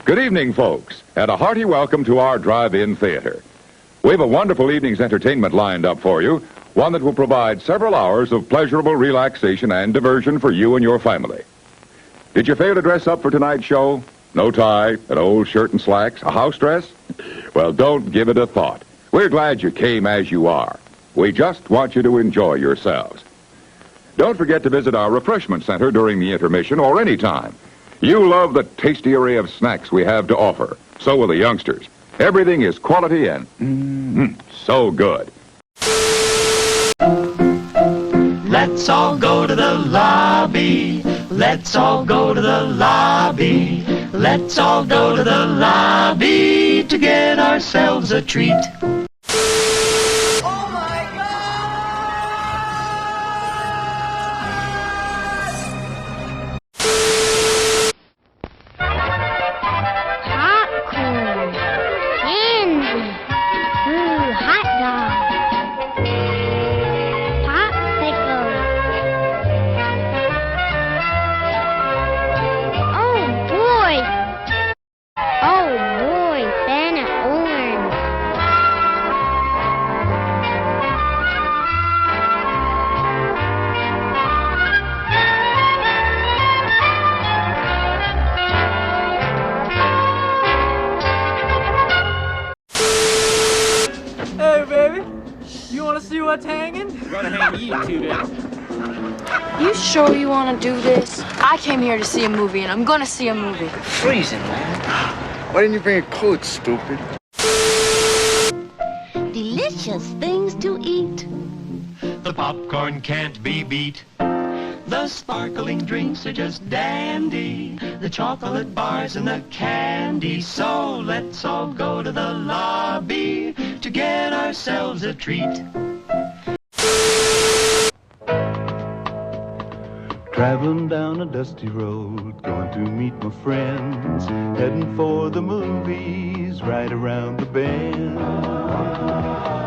Good evening, folks, and a hearty welcome to our drive-in theater. We have a wonderful evening's entertainment lined up for you, one that will provide several hours of pleasurable relaxation and diversion for you and your family. Did you fail to dress up for tonight's show? No tie, an old shirt and slacks, a house dress? Well, don't give it a thought. We're glad you came as you are. We just want you to enjoy yourselves. Don't forget to visit our refreshment center during the intermission or any time. You love the tasty array of snacks we have to offer. So will the youngsters. Everything is quality and so good. Let's all go to the lobby. Let's all go to the lobby. Let's all go to the lobby to get ourselves a treat. See what's hanging? We're gonna hang you two then. You sure you want to do this? I came here to see a movie, and I'm gonna see a movie. Freezing, man. Why didn't you bring a coat, stupid? Delicious things to eat. The popcorn can't be beat. The sparkling drinks are just dandy. The chocolate bars and the candy. So let's all go to the lobby to get ourselves a treat. Traveling down a dusty road, going to meet my friends, heading for the movies right around the bend.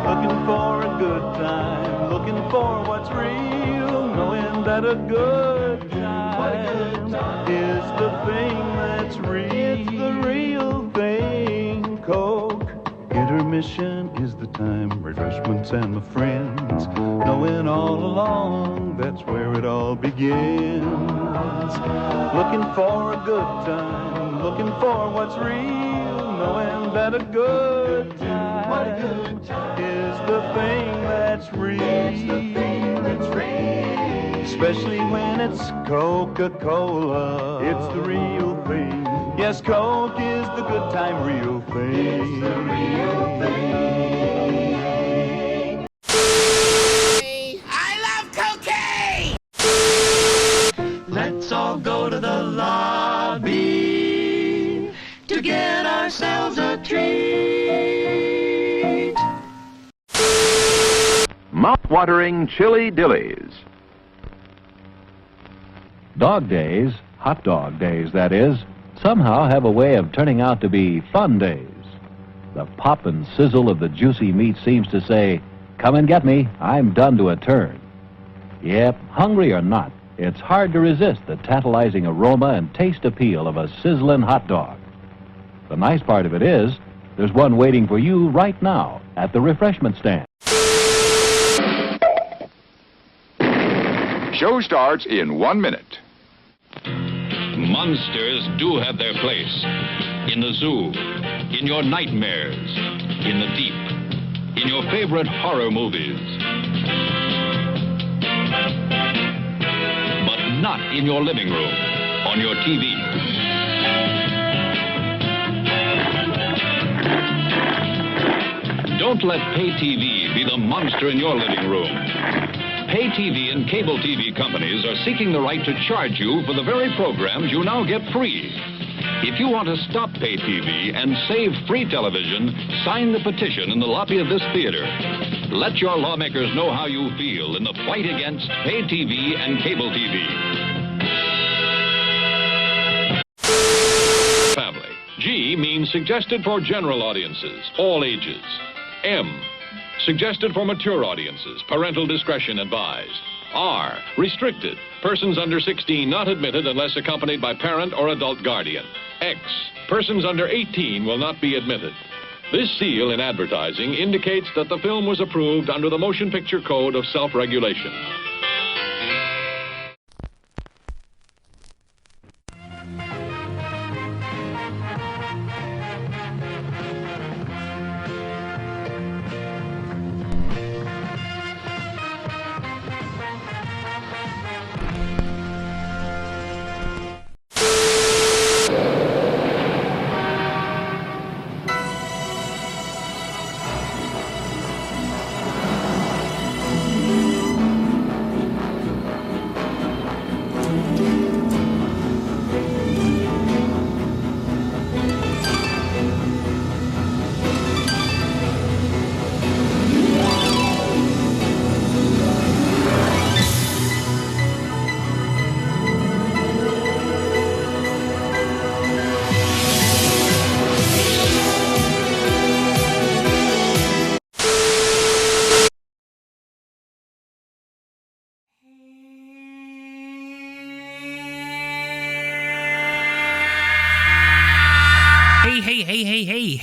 Looking for a good time, looking for what's real, knowing that a good time is the thing that's real. It's the real thing. Coke. Intermission is the time, refreshments and my friends, knowing all along that's where it all begins. Looking for a good time, looking for what's real, knowing that a good time is the thing that's real. Especially when it's Coca-Cola, it's the real thing. Yes, Coke is the good time real thing. It's the real thing. I love cocaine! Let's all go to the lobby to get ourselves a treat. Mouth-watering chili dillies. Dog days, hot dog days that is, somehow have a way of turning out to be fun days. The pop and sizzle of the juicy meat seems to say, come and get me, I'm done to a turn. Yep, hungry or not, it's hard to resist the tantalizing aroma and taste appeal of a sizzling hot dog. The nice part of it is, there's one waiting for you right now at the refreshment stand. Show starts in 1 minute. Monsters do have their place. In the zoo, in your nightmares, in the deep, in your favorite horror movies. But not in your living room, on your TV. Don't let pay TV be the monster in your living room. Pay TV and cable TV companies are seeking the right to charge you for the very programs you now get free. If you want to stop pay TV and save free television, sign the petition in the lobby of this theater. Let your lawmakers know how you feel in the fight against pay TV and cable TV. Family. G means suggested for general audiences, all ages. M, suggested for mature audiences, parental discretion advised. R, restricted, Persons under 16 not admitted unless accompanied by parent or adult guardian. X. Persons under 18 will not be admitted. This seal in advertising indicates that the film was approved under the Motion Picture Code of Self-Regulation.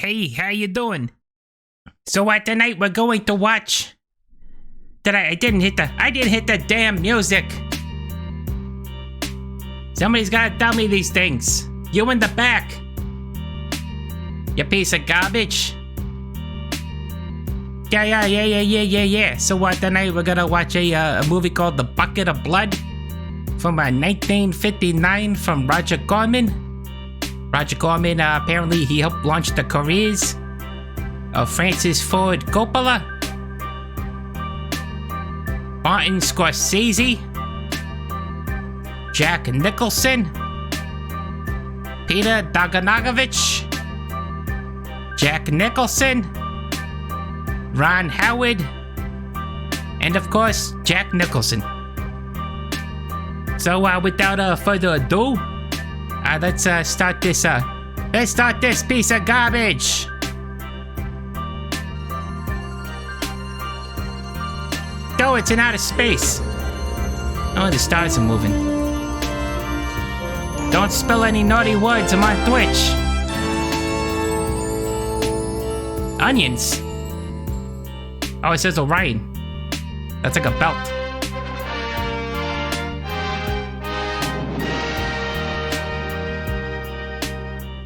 Hey, how you doing? So tonight we're going to watch... I didn't hit the damn music. Somebody's gotta tell me these things. You in the back. You piece of garbage. Yeah. So tonight we're gonna watch a movie called The Bucket of Blood from 1959 from Roger Corman. Roger Corman, apparently he helped launch the careers of Francis Ford Coppola, Martin Scorsese, Jack Nicholson, Peter Bogdanovich, Jack Nicholson, Ron Howard, and of course, Jack Nicholson. So without further ado, let's start this piece of garbage. Oh, it's in outer space. Oh, the stars are moving. Don't spill any naughty words. I'm on Twitch. Onions. Oh, it says Orion. That's like a belt.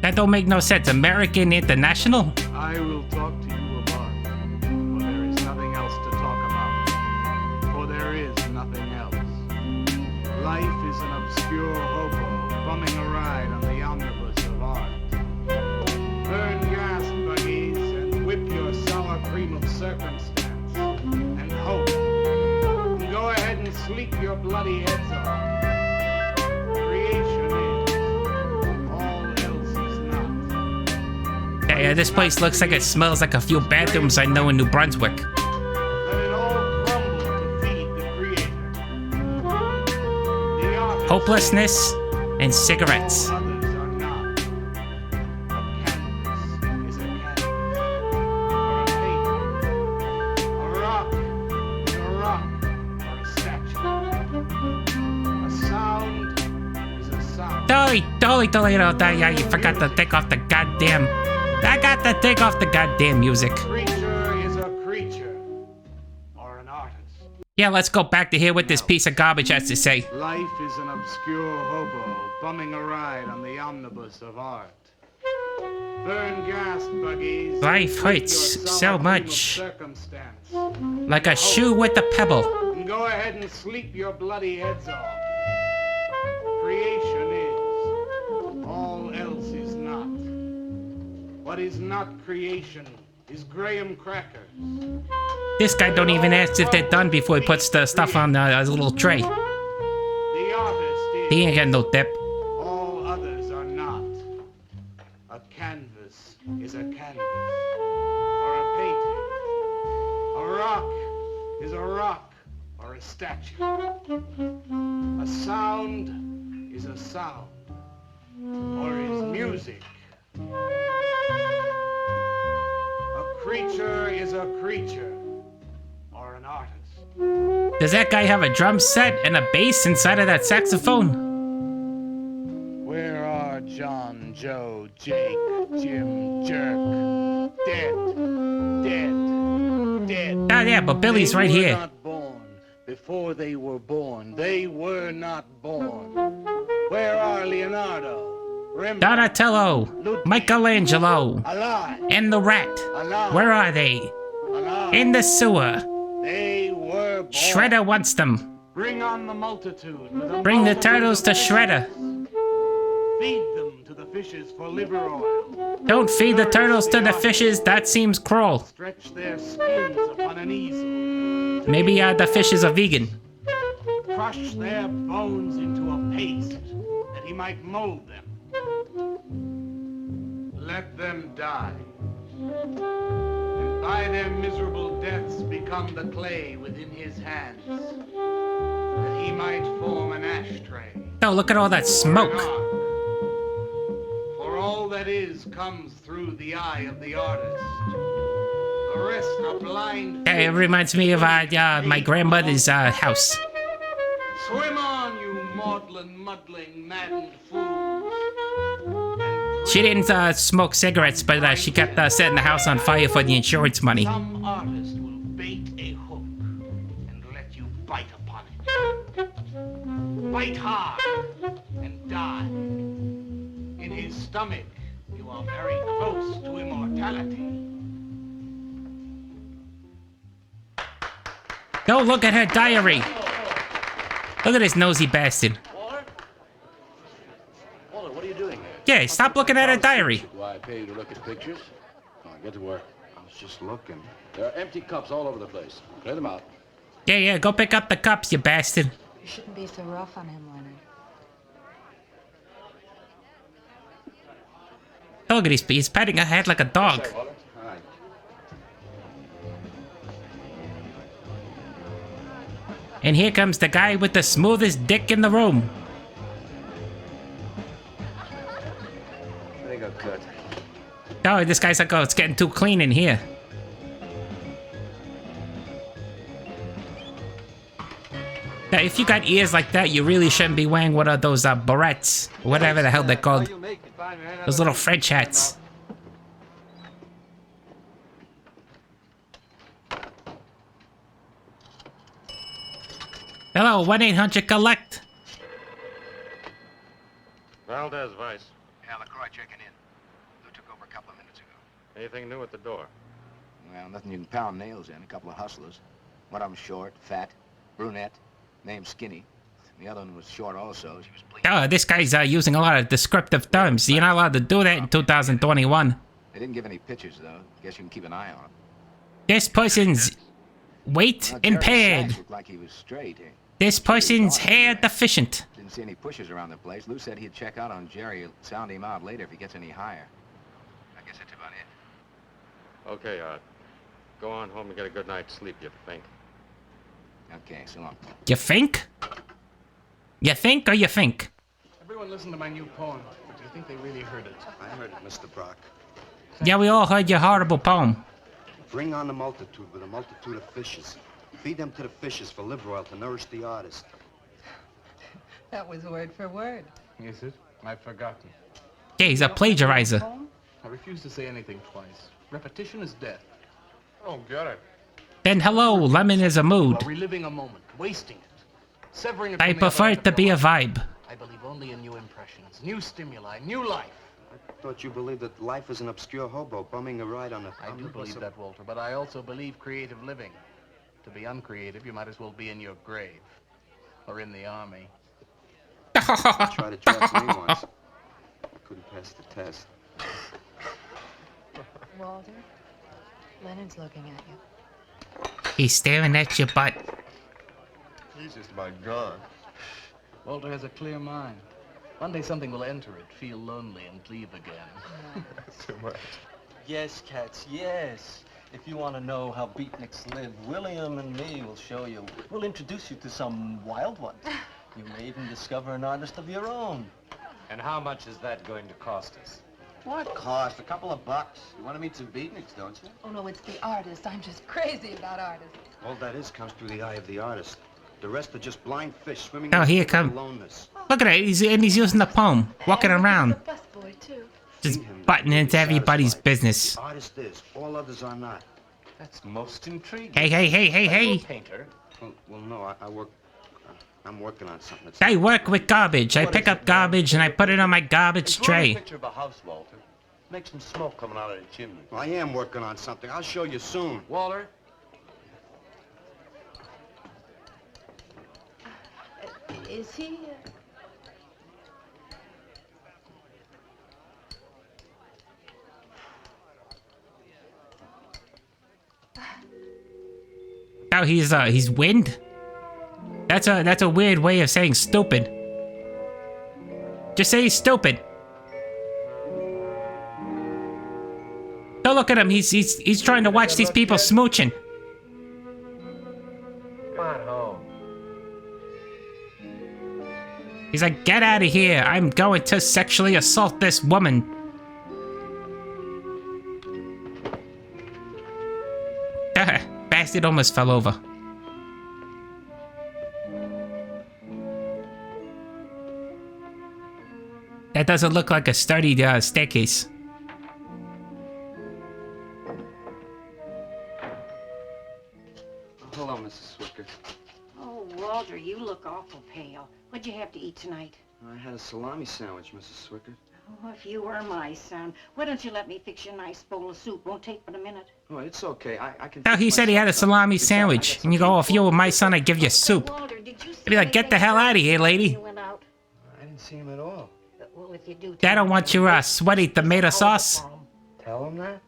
That don't make no sense. American International? I will talk to you about, for there is nothing else to talk about. For there is nothing else. Life is an obscure hobo bumming a ride on the omnibus of art. Burn gas buggies and whip your sour cream of circumstance and hope. And go ahead and sleep your bloody heads off. Creation is. Yeah, this place looks like it smells like a few bathrooms I know in New Brunswick. Let it all crumble to feed the creator. The artist, Hopelessness and cigarettes. all others are not. A canvas is a canvas, or a painting. A rock is a rock, or a statue. A sound is a sound. Totally, you forgot to take off the goddamn... I got to take off the goddamn music. A creature is a creature, or an artist. Yeah, let's go back to hear what this piece of garbage has to say. Life is an obscure hobo bumming a ride on the omnibus of art. Burn gas buggies. Life hurts so much. Like a shoe with a pebble. And go ahead and sleep your bloody heads off. Creation is. All else is not. What is not creation is graham crackers. This guy don't even ask if they're done before he puts the stuff on his little tray. The artist is. He ain't got no dip. All others are not. A canvas is a canvas, or a painting. A rock is a rock, or a statue. A sound is a sound, or is music. A creature is a creature, or an artist. Does that guy have a drum set and a bass inside of that saxophone? Where are John, Joe, Jake, Jim, Jerk? Dead. Ah, yeah, but Billy's right here. They were not born. Before they were born, they were not born. Where are Leonardo, Rembrandt, Donatello, Michelangelo, alive? and the rat. Alive. Where are they? Alive. In the sewer. They were born. Shredder wants them. Bring on the multitude. With a Bring the multitude turtles of to fishes. Shredder. Feed them to the fishes for liver oil. Don't feed the turtles to the fishes, that seems cruel. Stretch their skins upon an easel. Maybe the fishes are vegan. Crush their bones into a paste that he might mold them. Let them die. And by their miserable deaths become the clay within his hands, that he might form an ashtray. Oh, look at all that smoke. For all that is comes through the eye of the artist. The rest are blind. Yeah, it reminds me of my grandmother's house. Swim on, you maudlin, muddling, maddened fools. She didn't smoke cigarettes, but she kept setting the house on fire for the insurance money. Some artist will bait a hook and let you bite upon it. Bite hard and die. In his stomach, you are very close to immortality. Go look at her diary. Look at this nosy bastard. Walter, what are you doing here? Yeah, stop looking at her diary. Why I pay you to look at pictures? Come on, get to work. I was just looking. There are empty cups all over the place. Clear them out. Yeah, go pick up the cups, you bastard. You shouldn't be so rough on him, Leonard. Look at he's patting her head like a dog. And here comes the guy with the smoothest dick in the room. They got cut. Oh, this guy's like, oh, it's getting too clean in here. Now, if you got ears like that, you really shouldn't be wearing one of those barrettes. Whatever the hell they're called. Those little French hats. Hello, 1-800-COLLECT. Valdez, Vice. Yeah, LaCroix checking in. Lou took over a couple of minutes ago. Anything new at the door? Well, nothing you can pound nails in. A couple of hustlers. One of them short, fat, brunette, named Skinny. The other one was short also. She was bleeding. Oh, this guy's using a lot of descriptive terms. You're not allowed to do that in 2021. They didn't give any pictures, though. Guess you can keep an eye on them. This person's weight impaired. Looked like he was straight. This person's hair deficient. Didn't see any pushers around the place. Lou said he'd check out on Jerry. He'll sound him out later if he gets any higher. I guess that's about it. Okay, go on home and get a good night's sleep, you think. Okay, so long. You think? You think or you think? Everyone listen to my new poem. But do you think they really heard it? I heard it, Mr. Brock. Yeah, we all heard your horrible poem. Bring on the multitude with a multitude of fishes. Feed them to the fishes for liver oil to nourish the artist. That was word for word. Is it? I've forgotten. Yeah, he's a plagiarizer. I refuse to say anything twice. Repetition is death. I don't get it. Then hello, lemon is a mood. While reliving a moment, wasting it, severing it I from the prefer other it to be a vibe. I believe only in new impressions, new stimuli, new life. I thought you believed that life is an obscure hobo bumming a ride on a... I do believe that, Walter, but I also believe creative living. To be uncreative, you might as well be in your grave. Or in the army. Tried to draft me once. Couldn't pass the test. Walter, Leonard's looking at you. He's staring at your butt. He's just about gone. Walter has a clear mind. One day something will enter it, feel lonely, and leave again. That's too much. Yes, cats, yes. If you want to know how beatniks live, William and me will show you. We'll introduce you to some wild ones. You may even discover an artist of your own. And how much is that going to cost us? What cost? A couple of bucks. You want to meet some beatniks, don't you? Oh, no, it's the artist. I'm just crazy about artists. All that is comes through the eye of the artist. The rest are just blind fish swimming Oh, in here the come. aloneness. Look at it. He's using the poem, walking around, Busboy, too. just butting into everybody's business. The artist is. All others are not. That's most intriguing. Hey, hey, hey, hey, Are you a hey. painter? Well, no, I work. I'm working on something. That's I work with garbage. I pick up garbage and I put it on my garbage Draw a tray. picture of a house, Walter. Make some smoke coming out of the chimney. Well, I am working on something. I'll show you soon. Walter? Is he... Oh, he's wind? That's a weird way of saying stupid. Just say he's stupid. Don't look at him. He's trying to watch these people smooching. Come on home. He's like, get out of here. I'm going to sexually assault this woman. Bastard almost fell over. That doesn't look like a sturdy staircase. Hello, Mrs. Swicker. Oh, Walter, you look awful pale. What'd you have to eat tonight? I had a salami sandwich, Mrs. Swicker. Oh, if you were my son, why don't you let me fix you a nice bowl of soup? Won't take but a minute. Oh, it's okay. I can. No, he said he had a salami sandwich. And you go, oh, if you were my son, I'd give you soup. Walter, did you see I'd be like, get the hell out of here, lady. you went out? I didn't see him at all. Well, if you do... I don't want your sweaty tomato sauce. Tell him that?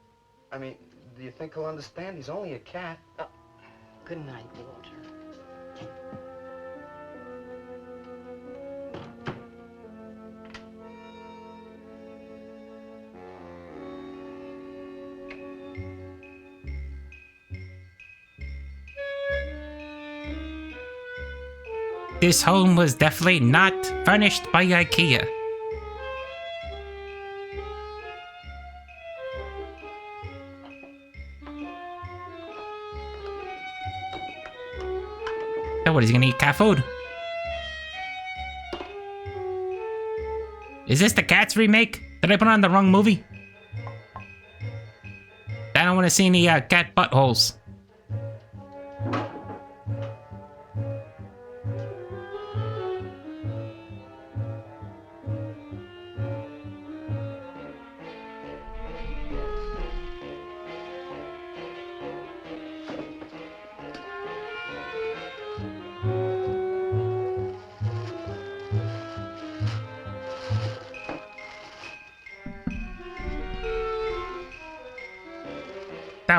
I mean, do you think he'll understand? He's only a cat. Good night, Walter. This home was definitely not furnished by IKEA. Oh, what, is he gonna eat cat food? Is this the Cats remake? Did I put on the wrong movie? I don't want to see any cat buttholes.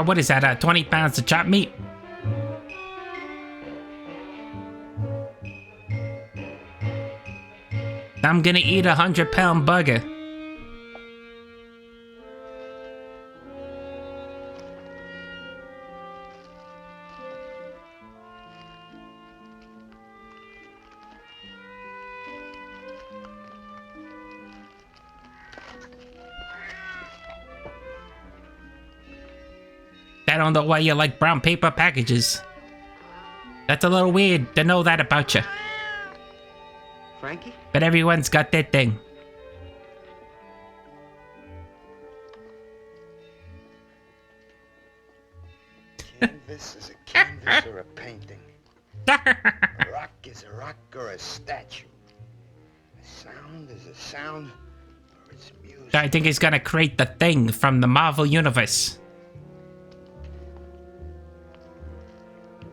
What is that, 20 pounds of chopped meat? I'm gonna eat a 100-pound burger. I don't know why you like brown paper packages. That's a little weird to know that about you. Frankie? But everyone's got their thing. Canvas is a canvas or a painting. A rock is a rock or a statue. A sound is a sound or it's music. I think he's gonna create the Thing from the Marvel Universe.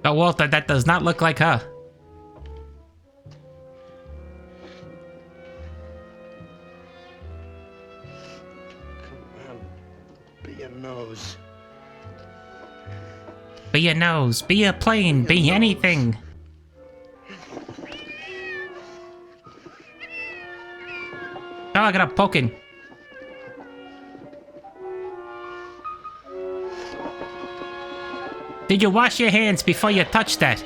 But Walter, that does not look like her. Come on, be a nose. Be a nose, be a plane, be anything. Oh, look at her poking. Did you wash your hands before you touched that?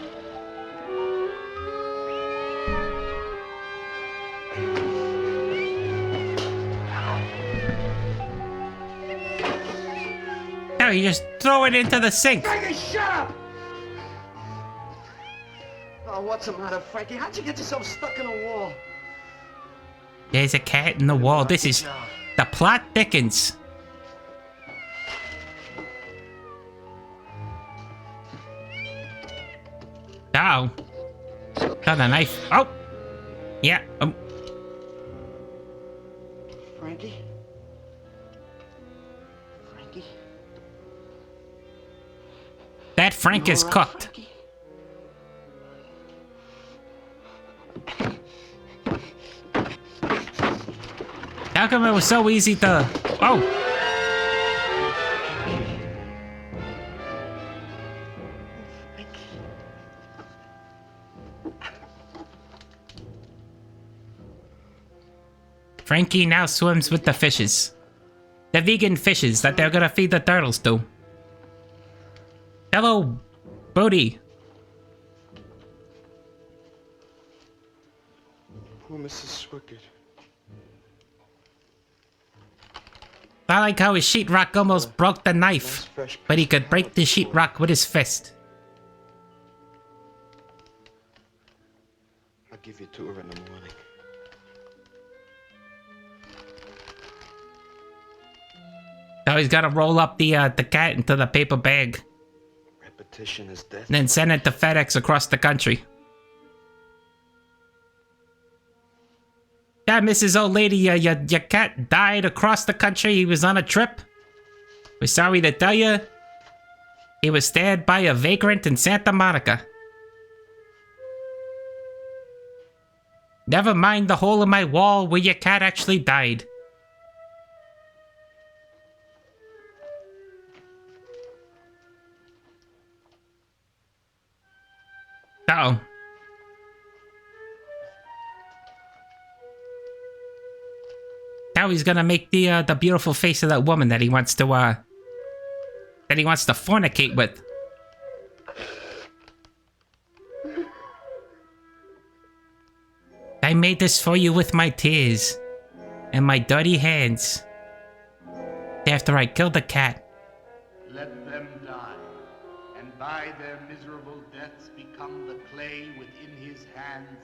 No, you just throw it into the sink. Frankie, shut up! Oh, Oh, what's the matter, Frankie? How'd you get yourself stuck in a wall? There's a cat in the wall. This is... The plot thickens. Oh. Got a knife. Oh! Yeah. Frankie? Frankie? That Frank is cooked. Frankie? How come it was so easy to... Oh! Frankie now swims with the fishes. The vegan fishes that they're gonna feed the turtles to. Hello, Bodie. Poor Mrs. Swickett. I like how his sheetrock almost broke the knife, but he could break the sheetrock with his fist. I'll give you to her in the morning. Now he's gotta roll up the cat into the paper bag. Repetition is death. And then send it to FedEx across the country. Yeah, Mrs. Old Lady, your cat died across the country. He was on a trip. We're sorry to tell you. He was stabbed by a vagrant in Santa Monica. Never mind the hole in my wall where your cat actually died. Uh-oh. Now he's gonna make the beautiful face of that woman that he wants to fornicate with. I made this for you with my tears and my dirty hands. After I killed the cat. Let them die, and by their miserable deaths become the clay within his hands,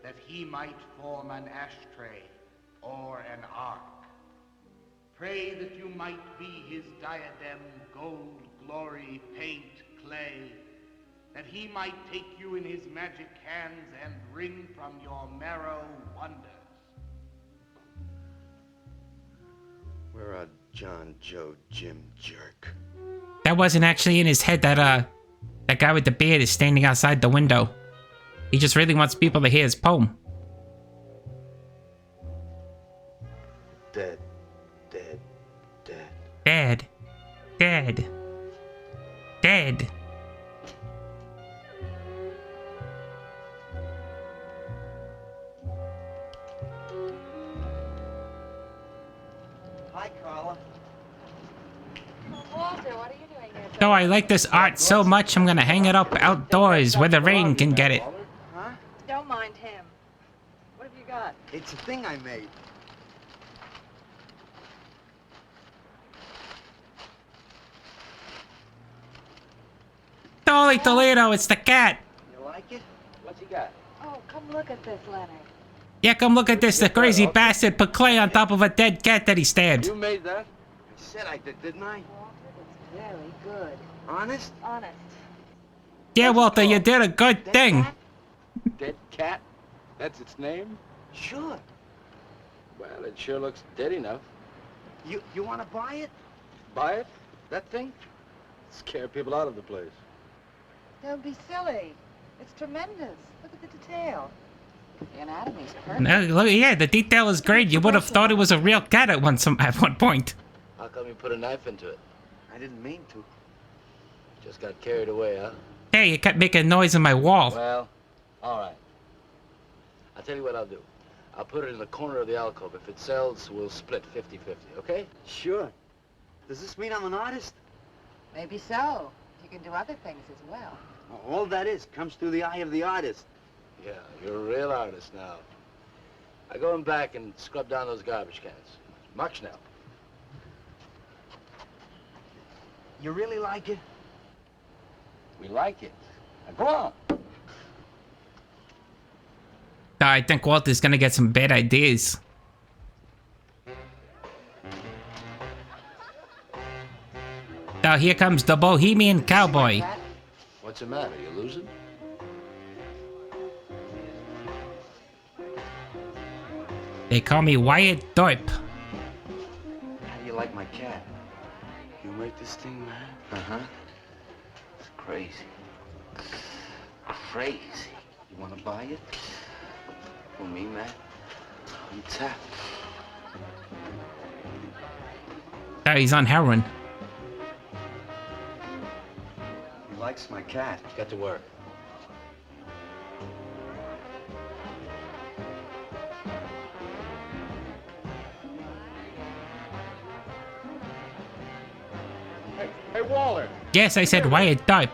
that he might form an ashtray or an ark. Pray that you might be his diadem, gold, glory, paint, clay, that he might take you in his magic hands and wring from your marrow wonders. We're a John, Joe, Jim jerk. That wasn't actually in his head. That guy with the beard is standing outside the window. He just really wants people to hear his poem. Dead, dead, dead. Dead. Dead. Dead. Hi, Carla. Walter, what are you doing here? Oh, I like this art so much, I'm gonna hang it up outdoors where the rain can get it. Huh? Don't mind him. What have you got? It's a thing I made. Holy Toledo, it's the cat! You like it? What's he got? Oh, come look at this, Leonard. Yeah, come look at this. The crazy bastard put clay on top of a dead cat that he stabbed. You made that? I said I did, didn't I? Walter, it's very good. Honest? Honest. Yeah, Walter, you did a good thing. Dead cat? That's its name? Sure. Well, it sure looks dead enough. You want to buy it? Buy it? That thing? Scare people out of the place. Don't be silly. It's tremendous. Look at the detail. The anatomy's perfect. No, look, yeah, the detail is great. You would have thought it was a real cat at one point. How come you put a knife into it? I didn't mean to. Just got carried away, huh? Hey, you kept making noise in my wall. Well, all right. I'll tell you what I'll do. I'll put it in the corner of the alcove. If it sells, we'll split 50-50, okay? Sure. Does this mean I'm an artist? Maybe so. You can do other things as well. All that is comes through the eye of the artist. Yeah, you're a real artist now. I go in back and scrub down those garbage cans. Much now. You really like it? We like it. Now go on. I think Walter's gonna get some bad ideas. Now here comes the Bohemian Cowboy. What's the matter? You losing? They call me Wyatt Doip. How do you like my cat? You make this thing, man? Uh-huh. It's crazy. Crazy. You want to buy it? For me, man? I'm tapped. Now he's on heroin. He likes my cat. Get to work. Hey, Waller. Yes, I said Wyatt Doip.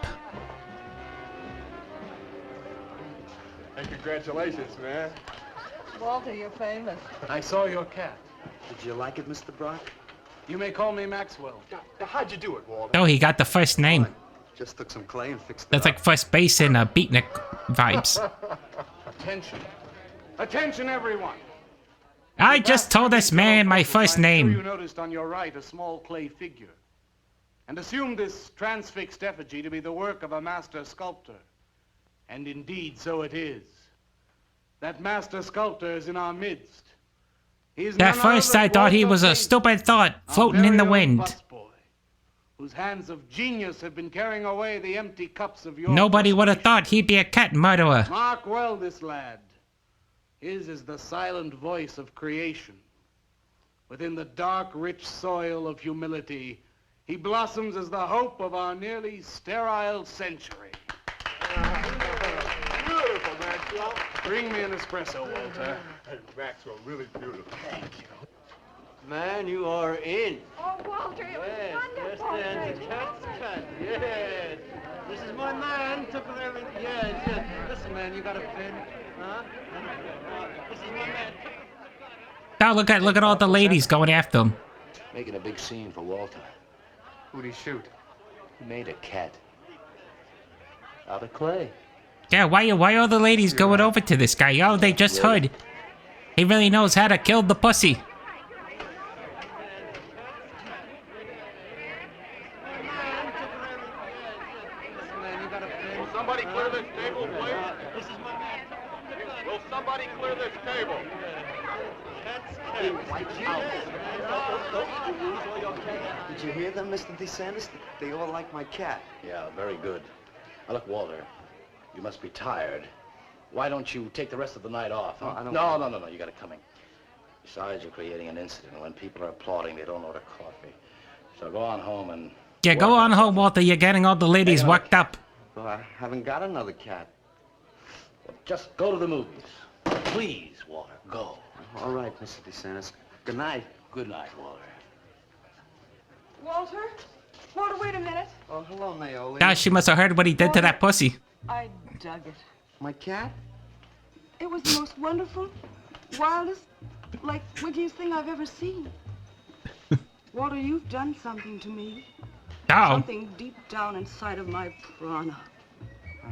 Hey, congratulations, man. Walter, you're famous. I saw your cat. Did you like it, Mr. Brock? You may call me Maxwell. How'd you do it, Walter? Oh, he got the first name. Just took some clay and fixed it That's up. like first base in beatnik vibes. Attention. Attention, everyone. I just told this man my first I'm sure you name. noticed on your right a small clay figure, and assumed this transfixed effigy to be the work of a master sculptor. And indeed, so it is. That master sculptor is in our midst. He is At none first other I than thought he Walter was a Payne, stupid thought our floating in the very own wind. busboy, whose hands of genius have been carrying away the empty cups of your Nobody would have thought he'd be a cat murderer. Mark well this lad. His is the silent voice of creation. Within the dark, rich soil of humility, he blossoms as the hope of our nearly sterile century. Beautiful, Maxwell. Bring me an espresso, Walter. Hey, Maxwell, really beautiful. Thank you. Man, you are in. Oh, Walter, it Yes, was wonderful. there stands a cat's cat. Yes. This is my man. Took everything. Yes, yes. Listen, man, you got a pen? Huh? This is my man. Now look at all the ladies going after him. Making a big scene for Walter. Who'd he shoot? He made a cat. Out of clay. Yeah, why are the ladies going over to this guy? Oh, they just heard. He really knows how to kill the pussy. Will somebody clear this table, please? Will somebody clear this table? Did you hear them, Mr. DeSantis? They all like my cat. Yeah, very good. Now, look, Walter, you must be tired. Why don't you take the rest of the night off? Huh? Oh, I don't- No, you got it coming. Besides, you're creating an incident. When people are applauding, they don't order coffee. So go on home and... Yeah, go on home, Walter. You're getting all the ladies worked up. Well, I haven't got another cat. Well, just go to the movies. Please, Walter, go. All right, Mr. DeSantis. Good night. Good night, Walter. Walter? Walter, wait a minute. Oh, hello, Naomi. Gosh, she must have heard what he did to that pussy. I dug it. My cat? It was the most wonderful, wildest, like, wickiest thing I've ever seen. Walter, you've done something to me. Oh. Something deep down inside of my prana.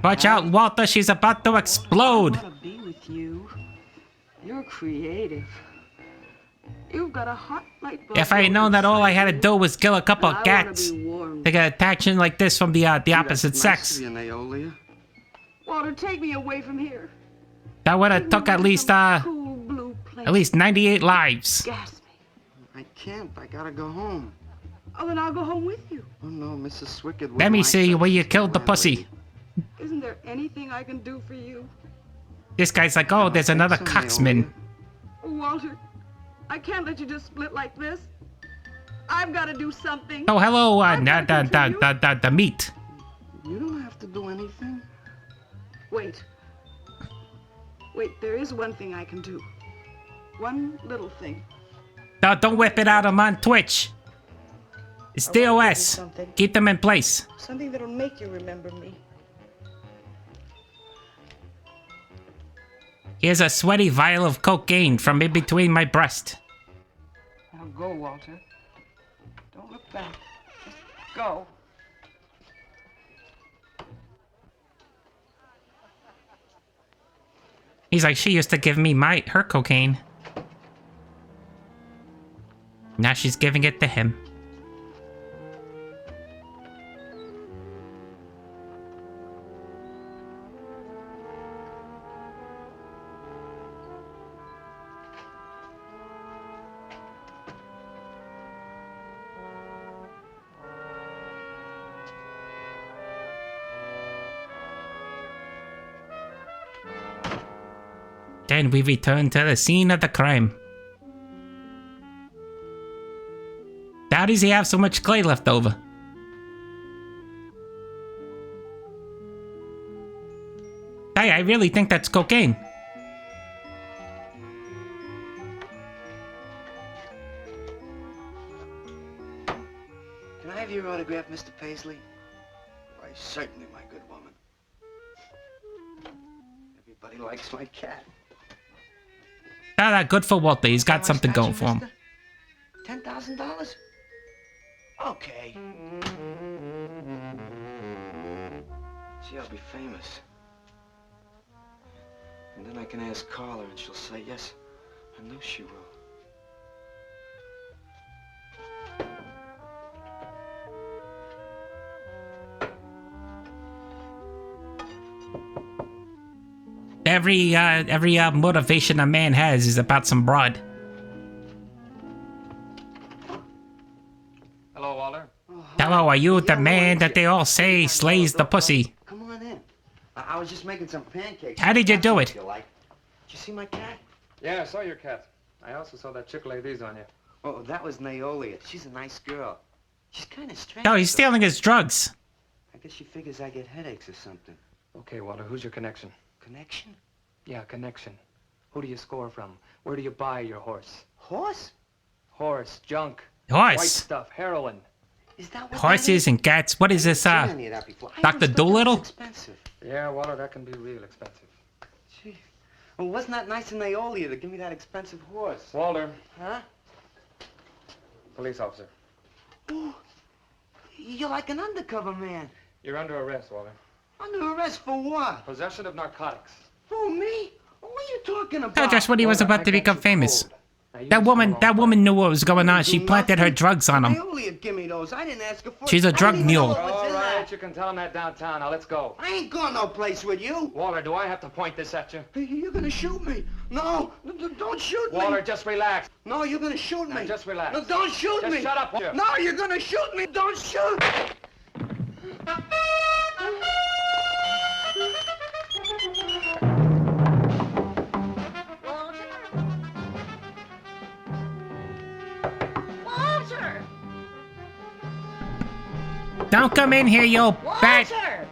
Watch out, Walter. She's about to explode. I want to be with you. You're creative. You've got a hot light bulb. If I had known that all I had to do was kill a couple I of wanna cats, be warm. they get attraction like this from the opposite Nice sex. of you, Naomi. Walter, take me away from here. That would have took at least Cool blue place. at least 98 lives. Gas me. I can't. I gotta go home. Oh, then I'll go home with you. Oh, no, Mrs. Swickard. Let me wouldn't see like where that. you killed the pussy. Isn't there anything I can do for you? This guy's like, oh, there's another so, coxman. Oh, Walter, I can't let you just split like this. I've got to do something. Oh, hello, the meat. You don't have to do anything. Wait. Wait, there is one thing I can do. One little thing. No, don't whip it out. I'm on Twitch. It's I want to do DOS. something. Keep them in place. Something that'll make you remember me. Here's a sweaty vial of cocaine from in between my breast. Now go, Walter. Don't look back. Just go. He's like, she used to give me her cocaine. Now she's giving it to him. Then we return to the scene of the crime. How does he have so much clay left over? Hey, I really think that's cocaine. Can I have your autograph, Mr. Paisley? Why, certainly, my good woman. Everybody likes my cat. Good for Walter. He's got something going for him. $10,000? Okay. See, I'll be famous. And then I can ask Carla and she'll say yes. I know she will. Every motivation a man has is about some broad. Hello, Walter. Hello, are you the man that they all say slays the pussy? Come on in. I was just making some pancakes. How did you do it? Did you see my cat? Yeah, I saw your cat. I also saw that chick lay these on you. Oh, that was Naolia. She's a nice girl. She's kind of strange. No, he's stealing his drugs. I guess she figures I get headaches or something. Okay, Walter, who's your connection? Connection? Yeah, connection. Who do you score from? Where do you buy your horse? Horse? Horse, junk. Horse. White stuff, heroin. Is that what Horses and cats. What is this, Dr. Doolittle? Expensive. Yeah, Walter, that can be real expensive. Gee. Well, wasn't that nice of Naolia to give me that expensive horse? Walter. Huh? Police officer. Oh, you're like an undercover man. You're under arrest, Walter. Under arrest for what? Possession of narcotics. Who, me? What are you talking about? Oh, that's when he was about to become famous. That woman knew what was going on. She planted her drugs on him. Naolia, give me those. I didn't ask her for. She's a drug mule. All right, you can tell him that downtown. Now, let's go. I ain't going no place with you. Walter, do I have to point this at you? You're gonna shoot me. No, don't shoot me. Walter, just relax. No, you're gonna shoot me. Now, just relax. No, don't shoot Just me. shut up, Walter. No, you're gonna shoot me. Don't shoot. Walter! Don't come in here, you bat! Walter!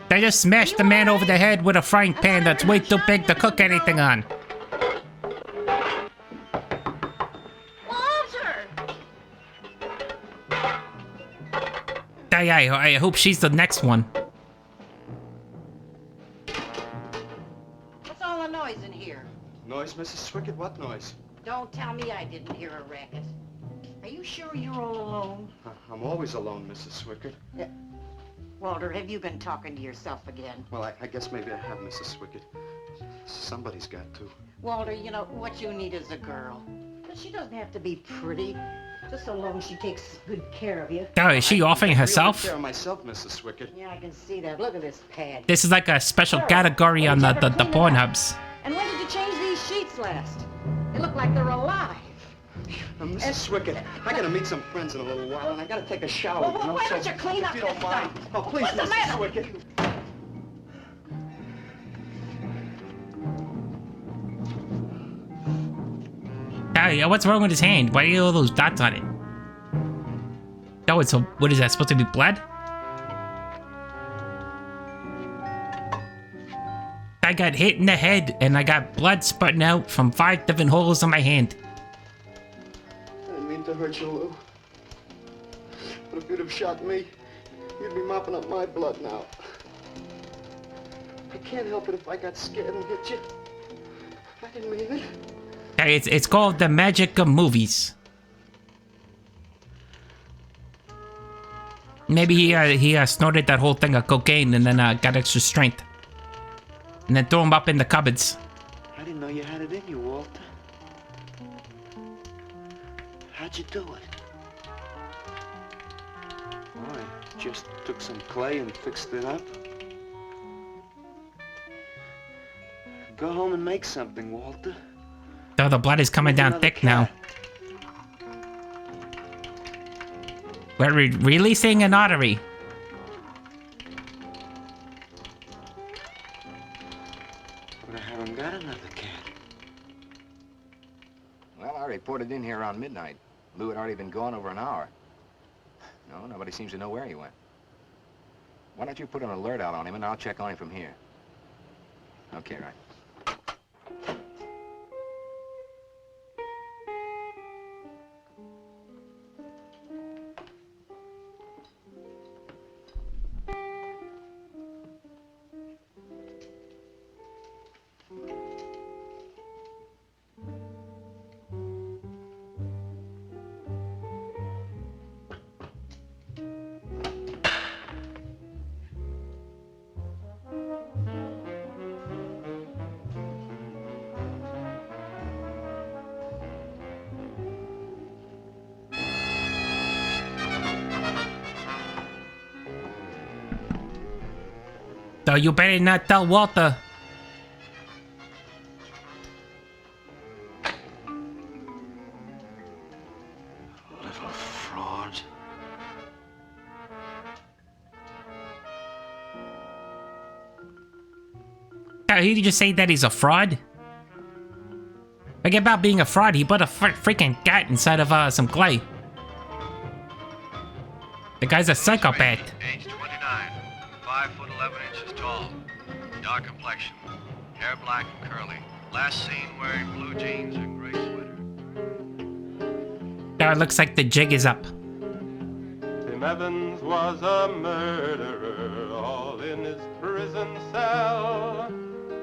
They just smashed the man over the head with a frying pan that's way too big to cook anything on. Walter! I hope she's the next one. What's all the noise in here? Noise, Mrs. Swickett? What noise? Don't tell me I didn't hear a racket. Are you sure you're all alone? I'm always alone, Mrs. Swickett. Walter, have you been talking to yourself again? Well, I guess maybe I have, Mrs. Swickett. Somebody's got to. Walter, you know, what you need is a girl. But she doesn't have to be pretty. Just so long as she takes good care of you. Oh, is she offering herself? I take care of myself, Mrs. Swickett. Yeah, I can see that. Look at this pad. This is like a special category on the Pornhubs. And when did you change these sheets last? They look like they're alive. Mrs. Swickett, I gotta meet some friends in a little while, and I gotta take a shower. Well, why don't you clean up if you don't this mind. stuff? Oh, please, What's the Mrs. matter? Swickett. Hey, what's wrong with his hand? Why do you have all those dots on it? Oh, it's a... What is that? Supposed to be blood? I got hit in the head, and I got blood spurting out from 5 different holes in my hand. I didn't mean to hurt you, Lou. But if you'd have shot me, you'd be mopping up my blood now. I can't help it if I got scared and hit you. I didn't mean it. Hey, it's called the magic of movies. Maybe he snorted that whole thing of cocaine and then got extra strength. And then threw him up in the cupboards. How'd you do it? Well, I just took some clay and fixed it up. Go home and make something, Walter. So the blood is coming down thick now. We're releasing an artery. But I haven't got another cat. Well, I reported in here around midnight. Lou had already been gone over an hour. No, nobody seems to know where he went. Why don't you put an alert out on him and I'll check on him from here. Okay, right. So you better not tell Walter. Little fraud. He did just say that he's a fraud? Forget about being a fraud. He put a freaking cat inside of some clay. The guy's a psychopath. Age 29, 5 foot 11 inches tall, dark complexion, hair black and curly. Last seen wearing blue jeans and gray sweater. Now it looks like the jig is up. Tim Evans was a murderer, all in his prison cell.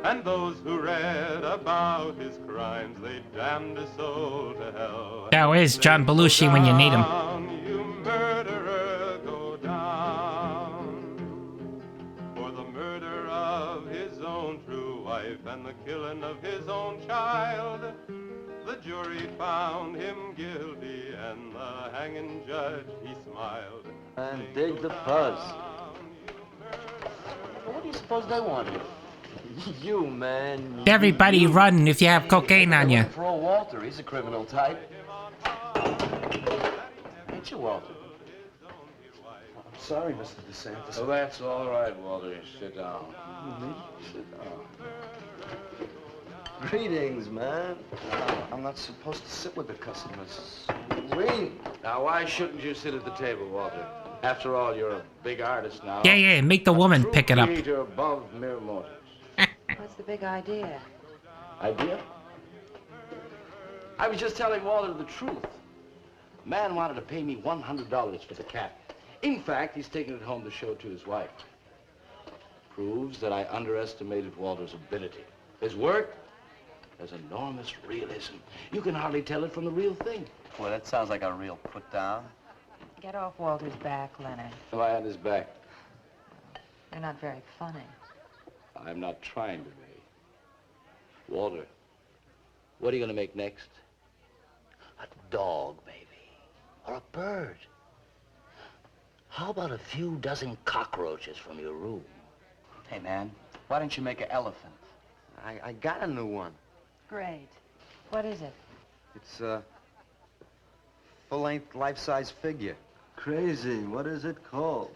And those who read about his crimes, they damned his soul to hell. Now where's John Belushi when you need him? You murderer, go down. For the murder of his own true wife and the killing of his own child, the jury found him guilty and the hanging judge, he smiled. And dig the fuzz. What do you suppose they wanted? You, man. Everybody run if you have cocaine on you. For old Walter, he's a criminal type. Ain't you, Walter? I'm sorry, Mr. DeSantis. Oh, that's all right, Walter. Sit down. Sit down. Greetings, man. I'm not supposed to sit with the customers. Wait. Now, why shouldn't you sit at the table, Walter? After all, you're a big artist now. Yeah, make the woman pick it up. Creator above mere mortals. What's the big idea? Idea? I was just telling Walter the truth. Man wanted to pay me $100 for the cat. In fact, he's taking it home to show to his wife. Proves that I underestimated Walter's ability. His work has enormous realism. You can hardly tell it from the real thing. Well, that sounds like a real put down. Get off Walter's back, Leonard. Am I on his back? You're not very funny. I'm not trying to be. Walter, what are you going to make next? A dog, maybe. Or a bird. How about a few dozen cockroaches from your room? Hey, man, why don't you make an elephant? I got a new one. Great. What is it? It's a full-length, life-size figure. Crazy. What is it called?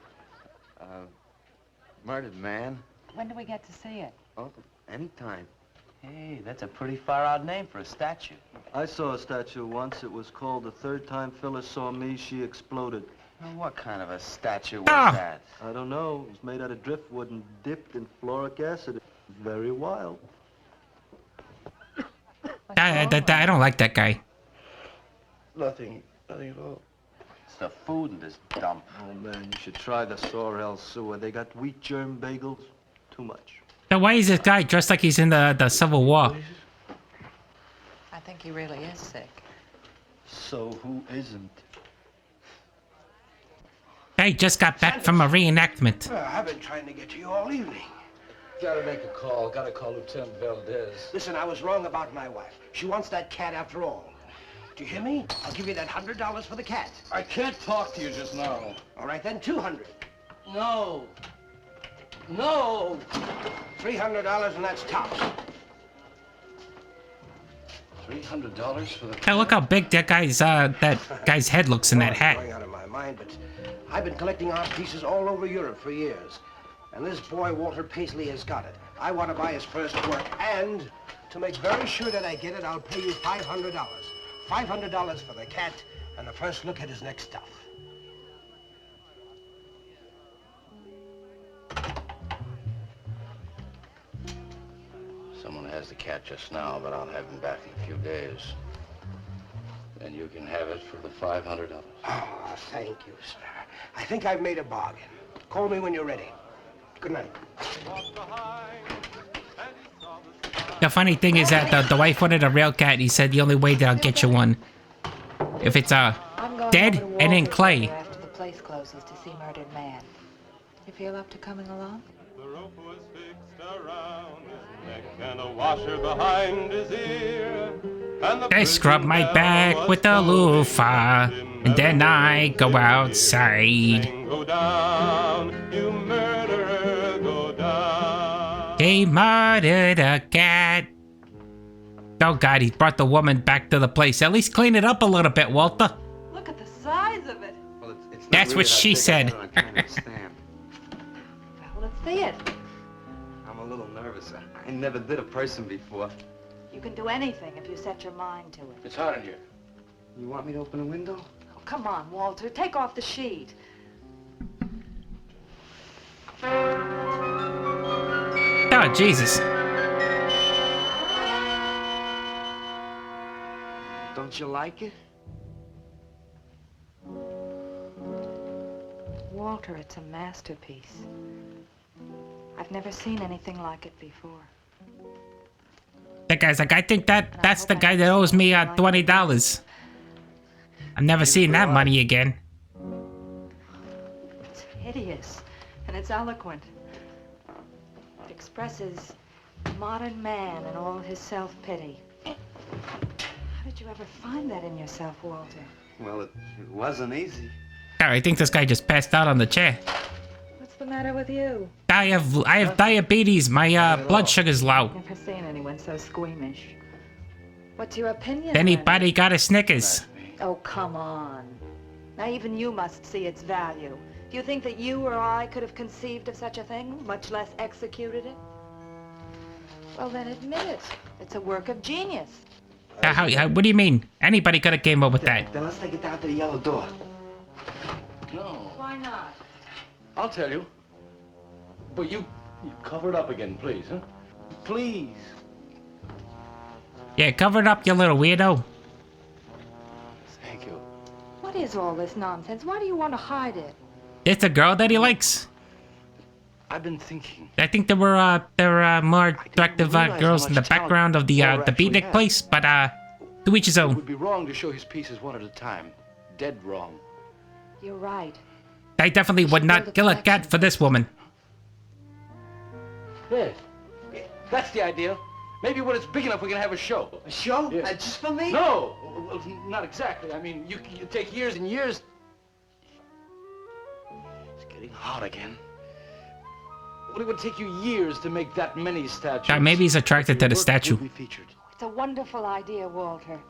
Murdered Man. When do we get to see it? Oh, anytime. Hey, that's a pretty far-out name for a statue. I saw a statue once. It was called The Third Time Phyllis Saw Me, She Exploded. Now, what kind of a statue was that? I don't know. It was made out of driftwood and dipped in fluoric acid. It was very wild. I don't like that guy. Nothing at all. It's the food in this dump. Oh, man, you should try the Sorrel sewer. They got wheat germ bagels. Too much. Now why is this guy dressed like he's in the Civil War? I think he really is sick. So who isn't? I just got back from a reenactment. I've been trying to get to you all evening. Gotta make a call. Gotta call Lieutenant Valdez. Listen, I was wrong about my wife. She wants that cat after all. Do you hear me? I'll give you that $100 for the cat. I can't talk to you just now. All right, then, 200. No. No. $300, and that's tops. $300 for the cat? Hey, look how big that guy's head looks in that hat. Going out of my mind, but I've been collecting art pieces all over Europe for years. And this boy, Walter Paisley, has got it. I want to buy his first work, and to make very sure that I get it, I'll pay you $500. $500 for the cat and the first look at his next stuff. Someone has the cat just now, but I'll have him back in a few days. Then you can have it for the $500. Oh, thank you, sir. I think I've made a bargain. Call me when you're ready. Good night. The funny thing is that the wife wanted a real cat. He said the only way that I'll get you one if it's dead and in clay. After the place closes to see Murdered Man. You feel up to coming along? The rope was fixed around his neck and a washer behind his ear. And I scrub my back with a loofah, and then I go outside. Go down, you murderer, go down. He murdered a cat. Oh God, he brought the woman back to the place. At least clean it up a little bit, Walter. Look at the size of it. Well, it's not That's really what that she big. said. I can't understand. Well, let's see it. I'm a little nervous. I never did a person before. You can do anything if you set your mind to it. It's hot in here. You want me to open a window? Oh, come on, Walter. Take off the sheet. Oh, Jesus. Don't you like it? Walter, it's a masterpiece. I've never seen anything like it before. That guy's like, I think that's the guy that owes me $20. I'm never seeing that money again. It's hideous, and it's eloquent. It expresses modern man and all his self-pity. How did you ever find that in yourself, Walter? Well, it wasn't easy. Oh, I think this guy just passed out on the chair. What's the matter with you? I have diabetes. My blood sugar's low. Never seen anyone so squeamish. What's your opinion? Anybody got a Snickers? Oh, come on. Now even you must see its value. Do you think that you or I could have conceived of such a thing, much less executed it? Well, then admit it. It's a work of genius. What do you mean? Anybody could have came up with that. Then let's take it down to the yellow door. No. Why not? I'll tell you. But you cover it up again, please, huh? Please. Yeah, cover it up, you little weirdo. Thank you. What is all this nonsense? Why do you want to hide it? It's a girl that he likes. I've been thinking. I think there were more attractive girls in the background of the beatnik place, but to each his It own. would be wrong to show his pieces one at a time. Dead wrong. You're right. I definitely would not kill a cat for this woman. Yes. That's the idea. Maybe when it's big enough, we can have a show. A show? Yeah. Just for me? No, well, not exactly. I mean, you take years and years. It's getting hot again. Well, it would take you years to make that many statues. Maybe he's attracted to the statue. It's a wonderful idea, Walter.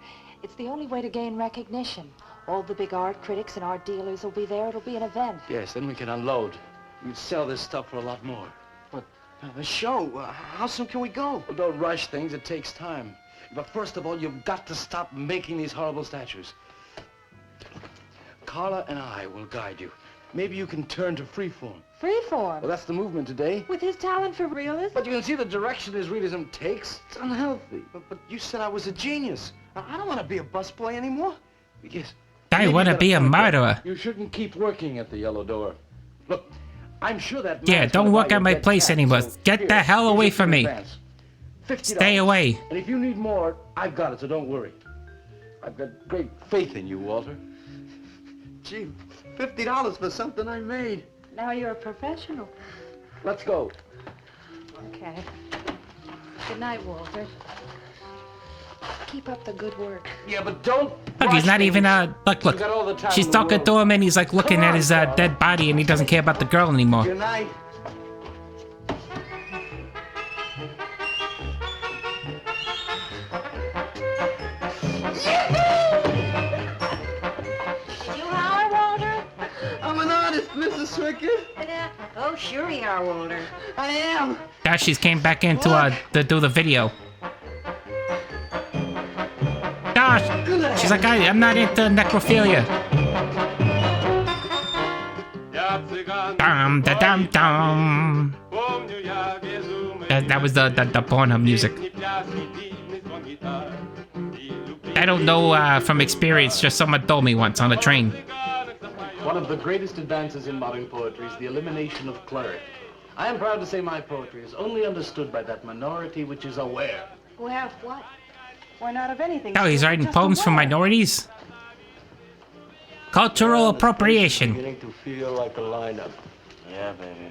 It's the only way to gain recognition. All the big art critics and art dealers will be there. It'll be an event. Yes, then we can unload. We'd sell this stuff for a lot more. But a show? How soon can we go? Well, don't rush things. It takes time. But first of all, you've got to stop making these horrible statues. Carla and I will guide you. Maybe you can turn to freeform. Freeform? Well, that's the movement today. With his talent for realism? But you can see the direction his realism takes. It's unhealthy. But you said I was a genius. I don't want to be a busboy anymore. Yes. I want to be a murderer. You shouldn't keep working at the yellow door. Look, I'm sure that Yeah, man's don't gonna work buy at my your dead place cat, anymore. so Get the hell here's away your from me. advance. $50. Stay away. And if you need more, I've got it, so don't worry. I've got great faith in you, Walter. Gee, $50 for something I made. Now you're a professional. Let's go. Okay. Good night, Walter. Keep up the good work. Yeah, but don't. Look, he's not even, look. You got all the time She's in the talking world. to him and he's like looking at his dead body and he doesn't care about the girl anymore. Good night. Did you holler, Walter? I'm an artist, Mrs. Swickett. Oh, sure you are, Walter. I am. Now she's came back in to do the video. Gosh, she's like, I'm not into necrophilia. Dum da dum dum. That was the Pornhub music. I don't know from experience, just someone told me once on a train. One of the greatest advances in modern poetry is the elimination of cleric. I am proud to say my poetry is only understood by that minority which is aware. Who have what? Why not of anything? Oh, he's writing poems for minorities? Cultural appropriation. Beginning to feel like a lineup. Yeah, baby.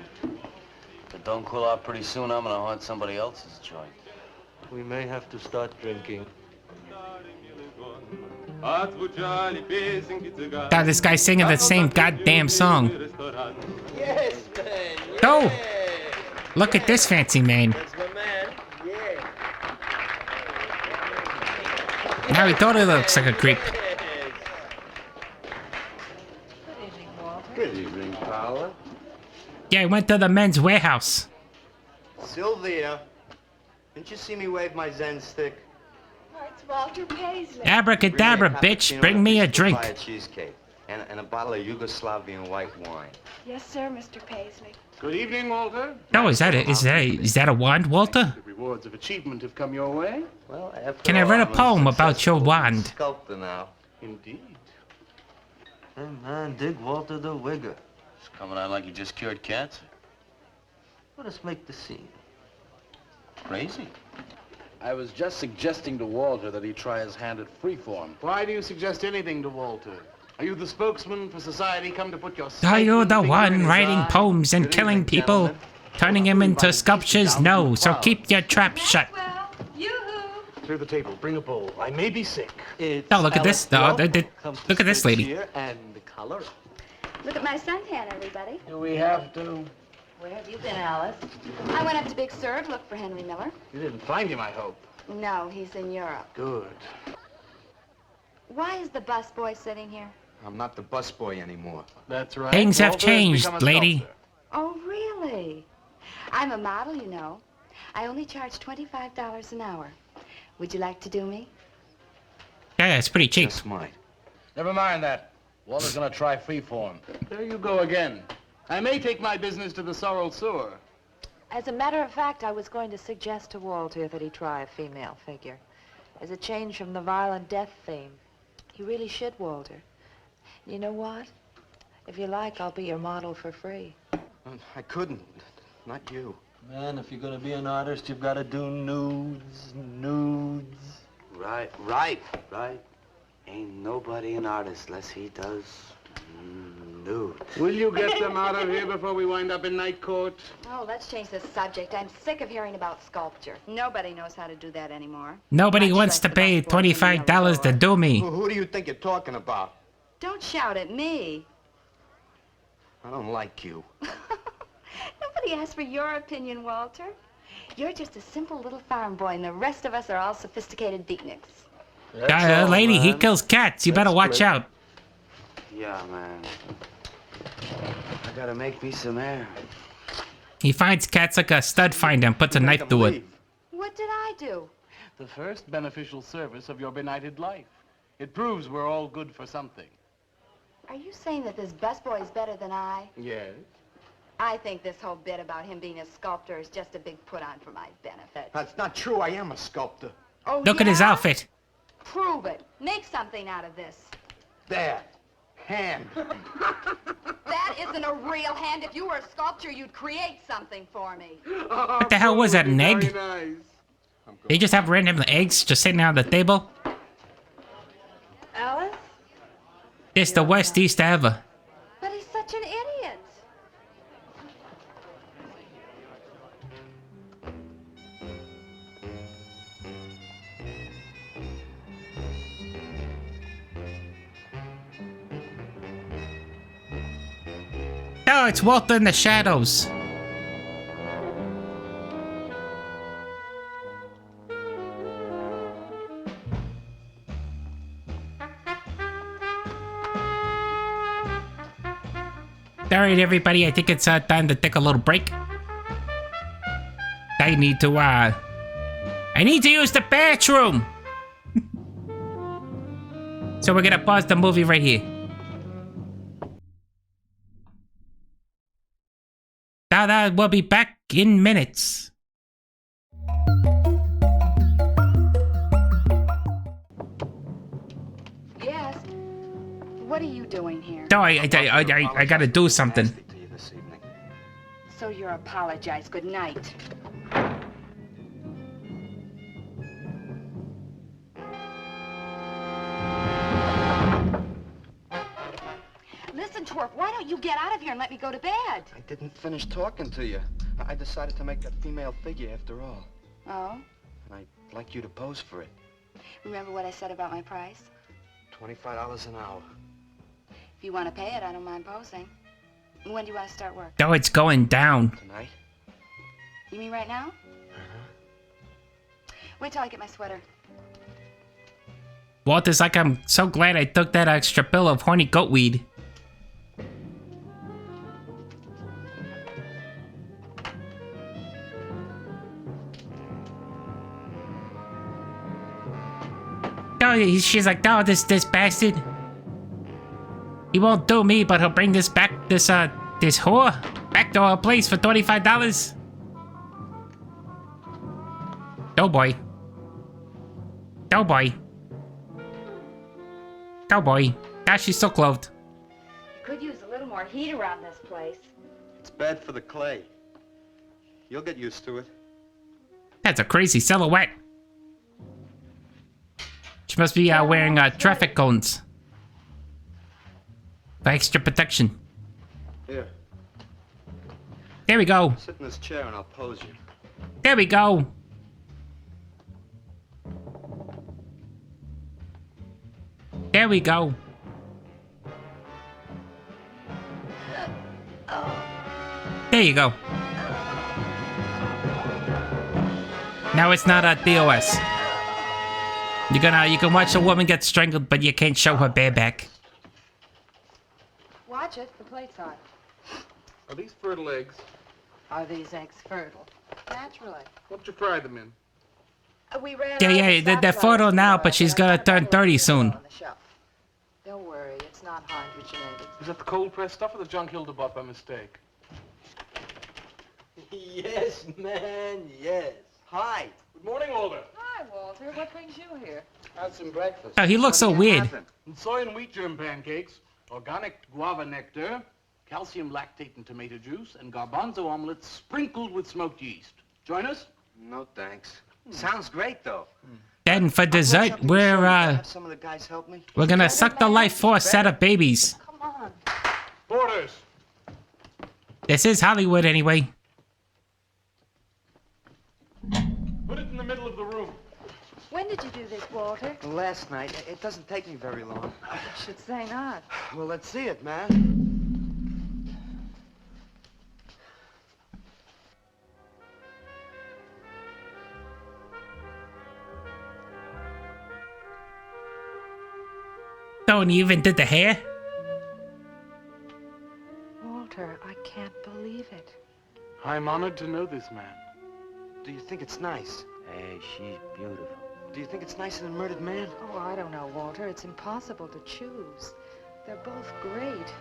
But don't cool out pretty soon, I'm gonna haunt somebody else's joint. We may have to start drinking. God, this guy's singing the same goddamn song. Yes, man. Oh! Look at this fancy man. That's my man. Yeah. Now he totally looks like a creep. Good evening, Paula. Yeah, he went to the men's warehouse. Sylvia, didn't you see me wave my Zen stick? Oh, it's Walter Paisley. Abracadabra, bitch, bring me a drink. Buy a cheesecake and a bottle of Yugoslavian white wine. Yes, sir, Mr. Paisley. Good evening, Walter. Oh, is that a wand, Walter? The rewards of achievement have come your way. Well, after Can I all, write a I'm poem about your successful wand? Sculptor now. Indeed. Hey, man, dig Walter the Wigger. It's coming out like you just cured cancer. Let us make the scene. Crazy. I was just suggesting to Walter that he try his hand at freeform. Why do you suggest anything to Walter? Are you the spokesman for society come to put your... Are you the finger in one his writing eye? poems and Good killing evening, people? gentlemen. Turning them into sculptures? No, so keep your trap shut. Clear the table. Bring a bowl. I may be sick. Oh, look at this. Look at this lady. And the color. Look at my suntan, everybody. Do we have to... Where have you been, Alice? I went up to Big Sur to look for Henry Miller. You didn't find him, I hope. No, he's in Europe. Good. Why is the busboy sitting here? I'm not the busboy anymore. That's right. Things have Walter has changed, become a lady. sculptor. Oh, really? I'm a model, you know. I only charge $25 an hour. Would you like to do me? Yeah, it's pretty cheap. Just might. Never mind that. Walter's gonna try freeform. There you go again. I may take my business to the sorrel sewer. As a matter of fact, I was going to suggest to Walter that he try a female figure. As a change from the violent death theme. He really should, Walter. You know what? If you like, I'll be your model for free. I couldn't. Not you. Man, if you're gonna be an artist, you've got to do nudes. Right. Ain't nobody an artist unless he does nude. Will you get them out of here before we wind up in night court? Oh, let's change the subject. I'm sick of hearing about sculpture. Nobody knows how to do that anymore. Nobody wants to pay $25 to do me. Who do you think you're talking about? Don't shout at me. I don't like you. Nobody asked for your opinion, Walter. You're just a simple little farm boy, and the rest of us are all sophisticated beatniks. Lady, he kills cats. You better watch out. Yeah, man. I gotta make me some air. He finds cats like a stud finder and puts a knife through it. What did I do? The first beneficial service of your benighted life. It proves we're all good for something. Are you saying that this busboy is better than I? Yes. I think this whole bit about him being a sculptor is just a big put-on for my benefit. That's not true. I am a sculptor. Oh, Look at his yeah? outfit. Prove it. Make something out of this. There. Hand. That isn't a real hand. If you were a sculptor, you'd create something for me. What the hell was that, an egg? Nice. They just have random eggs just sitting on the table? Alice? It's the worst Easter ever. But he's such an idiot. Oh, it's Walter in the shadows. Alright, everybody, I think it's time to take a little break. I need to use the bathroom! So we're gonna pause the movie right here. Now we'll be back in minutes. Yes. What are you doing here? No, I gotta do something. So you're apologize. Good night. Listen, Twerp, why don't you get out of here and let me go to bed? I didn't finish talking to you. I decided to make that female figure after all. Oh? And I'd like you to pose for it. Remember what I said about my price? $25 an hour. If you want to pay it, I don't mind posing. When do you want to start work? No, it's going down. Tonight? You mean right now? Uh-huh. Wait till I get my sweater. Walter's like, I'm so glad I took that extra pill of horny goat weed. No, she's like, no, this bastard. He won't do me, but he'll bring this whore back to our place for $25. Doughboy. Doughboy. Cowboy. Gosh, she's so clothed. You could use a little more heat around this place. It's bad for the clay. You'll get used to it. That's a crazy silhouette. She must be wearing traffic cones. For extra protection. Here. There we go. Sit in this chair and I'll pose you. There we go. There we go. There you go. Now it's not a DOS. You can watch a woman get strangled, but you can't show her bareback. Watch it. The plate's hot. Are these fertile eggs? Are these eggs fertile? Naturally. What did you fry them in? We ran Yeah, they're fertile now, but she's gonna turn 30 soon. Don't worry, it's not hydrogenated. Is that the cold pressed stuff or the junk Hilda bought by mistake? Yes, man, yes. Hi. Good morning, Walter. Hi, Walter. What brings you here? Had some breakfast. Oh, he looks so weird. Soy and wheat germ pancakes, organic guava nectar, calcium lactate and tomato juice, and garbanzo omelets sprinkled with smoked yeast. Join us? No, thanks. Sounds great, though. Then for dessert, we're Some of the guys help me. gonna suck the life force out of babies. Come on. Boarders. This is Hollywood anyway. Put it in the middle of the room. When did you do this, Walter? Last night. It doesn't take me very long. I should say not. Well, let's see it, man. Oh, and you even did the hair? Walter, I can't believe it. I'm honored to know this man. Do you think it's nice? Hey, she's beautiful. Do you think it's nicer than Murdered Man? Oh, I don't know, Walter. It's impossible to choose. They're both great.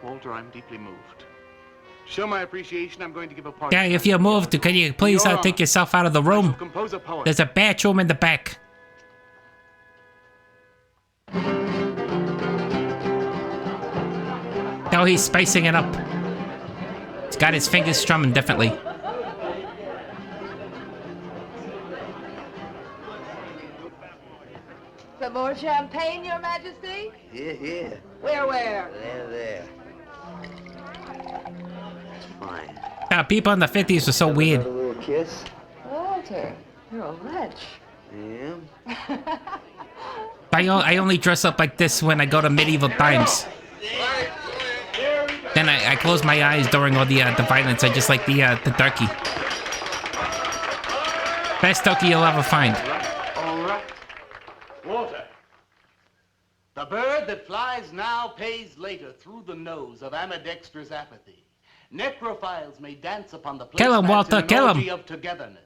Walter, I'm deeply moved. To show my appreciation, I'm going to give a party. Yeah, if you're moved, can you please take yourself out of the room? Compose a poem. There's a bathroom in the back. No, he's spicing it up. He's got his fingers strumming differently. Some more champagne, Your Majesty? Yeah. Where? There. It's fine. Now, people in the 50s were so weird. A little kiss? Walter, you're a wretch. Yeah. I only dress up like this when I go to medieval times. Then I I close my eyes during all the violence. I just like the turkey. Best turkey you'll ever find. All right. Walter. The bird that flies now pays later through the nose of ambidextrous apathy. Necrophiles may dance upon the Kill him, placemats Walter, in an kill him. orgy of togetherness.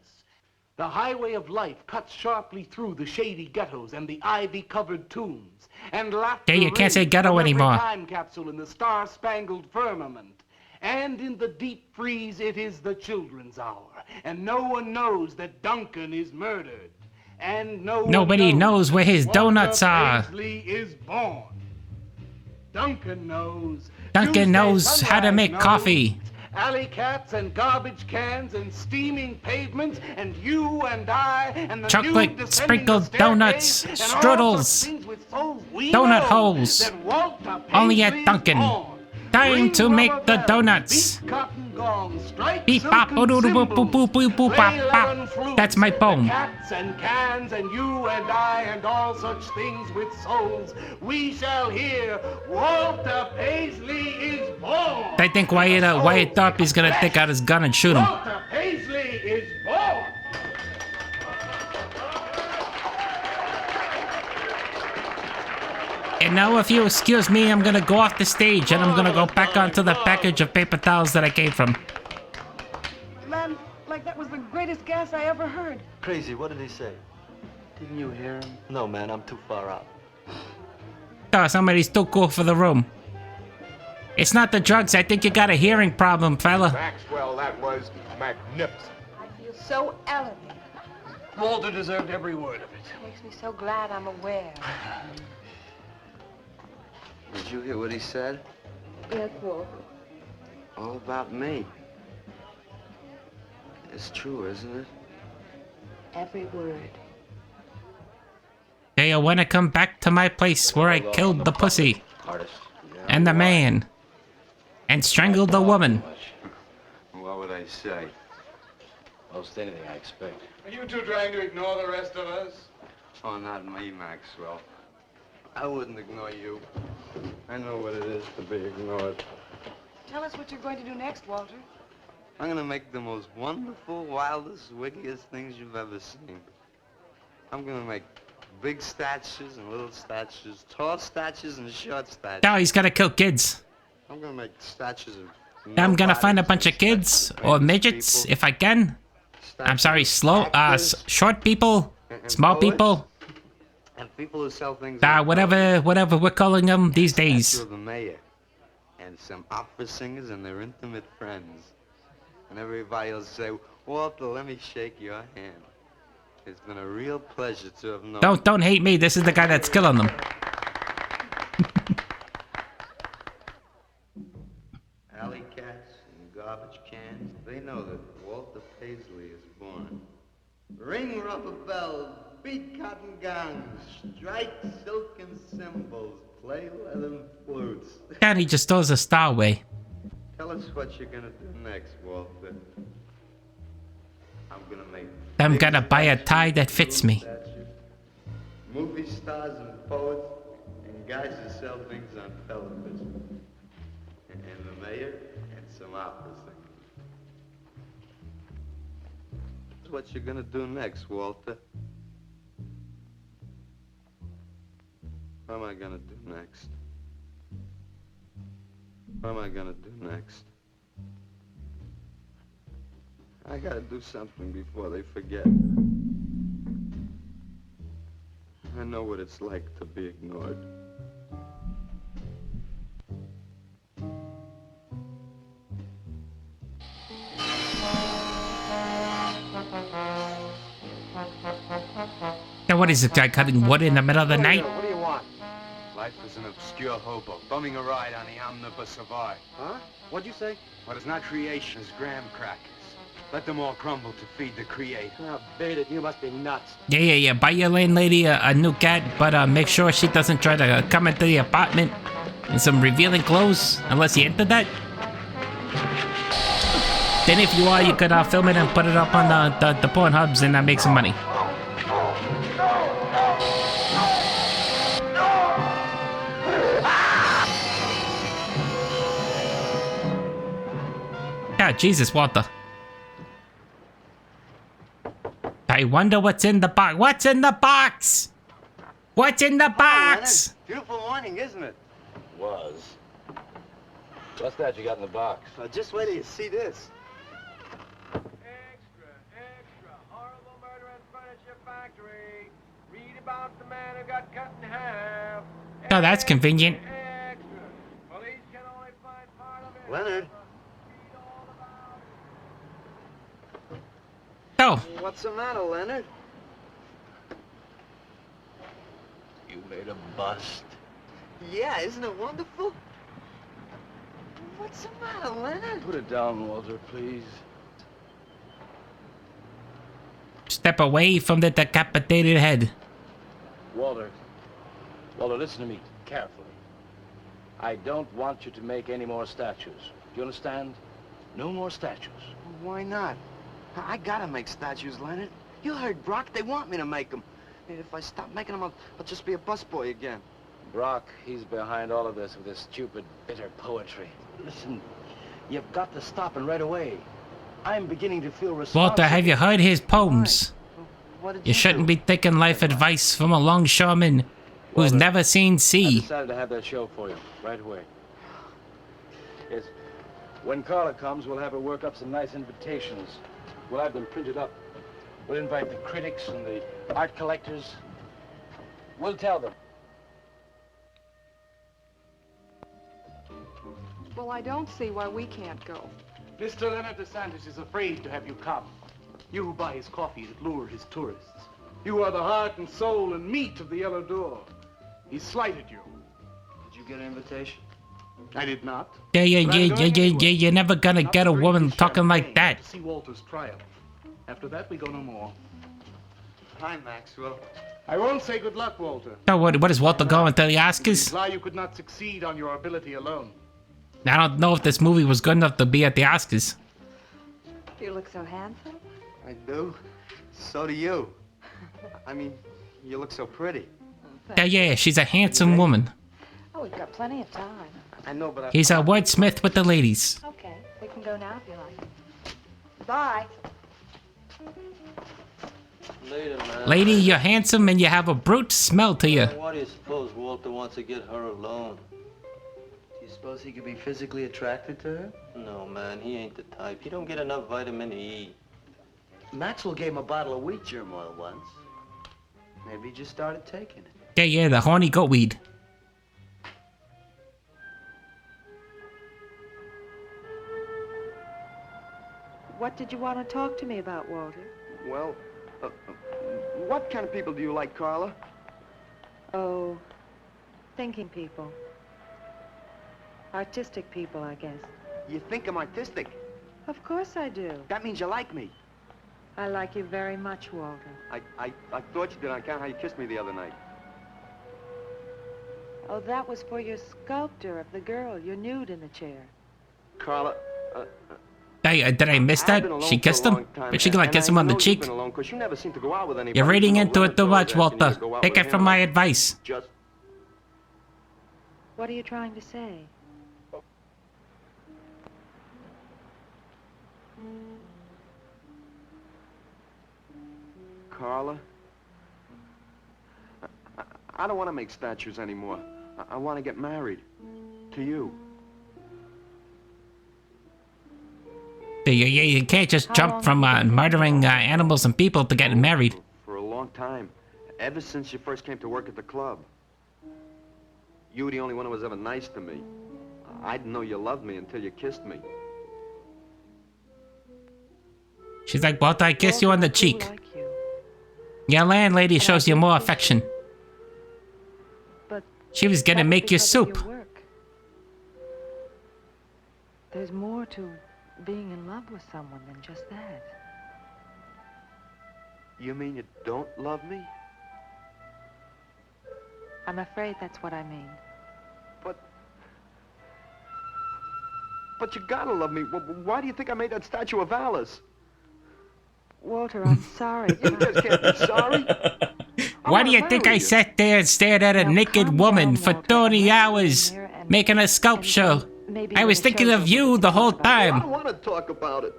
The highway of life cuts sharply through the shady ghettos and the ivy-covered tombs. And laughter Okay, you can't say rings ghetto from every anymore. time capsule in the star-spangled firmament. And in the deep freeze, it is the children's hour. And no one knows that Duncan is murdered. And Nobody knows where his donuts are. Paisley is born. Duncan knows. Duncan Tuesday knows how to Sunrise make knows. coffee. Alley cats and garbage cans and steaming pavements and you and I and the Chocolate nude descending sprinkled the donuts, staircase and all such strudels, things with souls we donut know holes. that Walter Only Paisley at Duncan. born. Time to Ring make rubber the bells, donuts. beat cotton gongs, strike Beep bop, silken boop boop boop cymbals, boop boop play bop leathern bop. flutes, That's my poem. Cats and cans and you and I and all such things with souls. We shall hear Walter Paisley is born. I think Wyatt Earp is gonna take out his gun and shoot him. Walter Paisley is born. And now, if you excuse me, I'm gonna go off the stage and I'm gonna go back onto the package of paper towels that I came from. Man, like that was the greatest gas I ever heard. Crazy, what did he say? Didn't you hear him? No, man, I'm too far out. Oh, somebody's too cool for the room. It's not the drugs. I think you got a hearing problem, fella. Maxwell, that was magnificent. I feel so elevated. Walter deserved every word of it. Makes me so glad I'm aware. Did you hear what he said? Yes, Walter. All about me. It's true, isn't it? Every word. Hey, I wanna come back to my place where I killed the pussy. And the man. And strangled the woman. What would I say? Most anything, I expect. Are you two trying to ignore the rest of us? Oh, not me, Maxwell. I wouldn't ignore you. I know what it is to be ignored. Tell us what you're going to do next, Walter. I'm gonna make the most wonderful, wildest, wickedest things you've ever seen. I'm gonna make big statues and little statues, tall statues and short statues. No, he's gotta kill kids. I'm gonna make statues of... I'm gonna find a bunch of kids or midgets if I can. I'm sorry, short people, small people. And people who sell things... Whatever we're calling them these days. Statue of the mayor. And some opera singers and their intimate friends. And everybody will say, Walter, let me shake your hand. It's been a real pleasure to have known... Don't hate me. This is the guy that's killing them. Alley cats and garbage cans, they know that Walter Paisley is born. Ring rubber bells, beat cotton gongs, strike silken cymbals, play leathern flutes. God, he just throws a star away. Tell us what you're gonna do next, Walter. I'm gonna buy a tie that fits me. Movie stars and poets and guys who sell things on television. And the mayor and some opera singers. That's what you're gonna do next, Walter. What am I gonna do next? What am I gonna do next? I gotta do something before they forget. I know what it's like to be ignored. Now what is this guy cutting wood in the middle of the night? What do you want? Life is an obscure hobo, bumming a ride on the omnibus of art. Huh? What'd you say? What is not creation is graham crackers. Let them all crumble to feed the creator. Oh, beat it. You must be nuts. Yeah. Buy your landlady a new cat, but make sure she doesn't try to come into the apartment in some revealing clothes, unless you entered that. Then if you are, you could film it and put it up on the Pornhubs and make some money. Oh, Jesus, Walter. I wonder what's in the box. What's in the box? What's in the box? Beautiful morning, isn't it? Was. What's that you got in the box? Just wait till you see this. Horrible murder at furniture factory. Read about the man who got cut in half. Oh, that's convenient. Police can only find part of it. Leonard. Oh. What's the matter, Leonard? You made a bust. Yeah, isn't it wonderful? What's the matter, Leonard? Put it down, Walter, please. Step away from the decapitated head. Walter, listen to me carefully. I don't want you to make any more statues. Do you understand? No more statues. Why not? I gotta make statues, Leonard. You heard Brock. They want me to make them. And if I stop making them, I'll just be a busboy again. Brock, he's behind all of this with his stupid, bitter poetry. Listen, you've got to stop and right away. I'm beginning to feel responsible. Walter, have you heard his poems? What did You shouldn't be taking life advice from a longshoreman who's never seen I sea. decided to have that show for you right away. Yes, when Carla comes, we'll have her work up some nice invitations. We'll have them printed up. We'll invite the critics and the art collectors. We'll tell them. Well, I don't see why we can't go. Mr. Leonard DeSantis is afraid to have you come. You who buy his coffee that lure his tourists. You are the heart and soul and meat of the Yellow Door. He slighted you. Did you get an invitation? I did not. Yeah, you're never gonna get a woman talking like that. To see Walter's triumph. After that, we go no more. Hi, Maxwell. I won't say good luck, Walter. Oh, what is Walter going to the You Oscars? imply you could not succeed on your ability alone. I don't know if this movie was good enough to be at the Oscars. You look so handsome. I do. So do you. I mean, you look so pretty. Yeah, she's a handsome woman. Oh, we've got plenty of time. I know, but He's a wordsmith with the ladies. Okay, we can go now if you like. Bye. Later, man. Lady, you're handsome and you have a brute smell to you. Why do you suppose Walter wants to get her alone? Do you suppose he could be physically attracted to her? No, man, he ain't the type. He don't get enough vitamin E. Maxwell gave him a bottle of wheat germ oil once. Maybe he just started taking it. Yeah, the horny goat weed. What did you want to talk to me about, Walter? Well, what kind of people do you like, Carla? Oh, thinking people. Artistic people, I guess. You think I'm artistic? Of course I do. That means you like me. I like you very much, Walter. I thought you did on account how you kissed me the other night. Oh, that was for your sculptor of the girl, your nude in the chair. Carla, Did I miss that? She kissed him? But she gonna kiss him on the cheek? you never seem to go out with anybody. You're reading into it too much, Walter. Take it from my advice. Just What are you trying to say? Carla, I don't want to make statues anymore. I want to get married. To you. You can't just jump from murdering animals and people to getting married. For a long time. Ever since you first came to work at the club. You were the only one who was ever nice to me. I didn't know you loved me until you kissed me. She's like, Walter, I kiss you on the cheek. Your landlady shows you more affection. But she was gonna make you soup. There's more to being in love with someone than just that. You mean you don't love me? I'm afraid that's what I mean. But you gotta love me. Why do you think I made that statue of Alice? Walter, I'm sorry. You just can't be sorry. Why do you think I sat there and stared at a naked woman for 30 hours making a sculpture? Maybe I was thinking of you the whole I time. don't want to talk about it.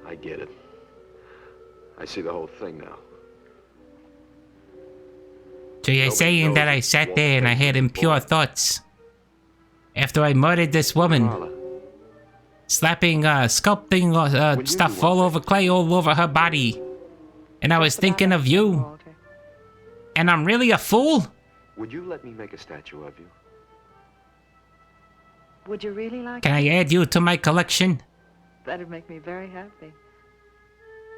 I get it. I see the whole thing now. So you're saying that I sat there and I had impure thoughts after I murdered this woman, slapping, sculpting stuff all over clay all over her body, and I was thinking of you, and I'm really a fool? Would you let me make a statue of you? Would you really like Can I add you to my collection? That'd make me very happy.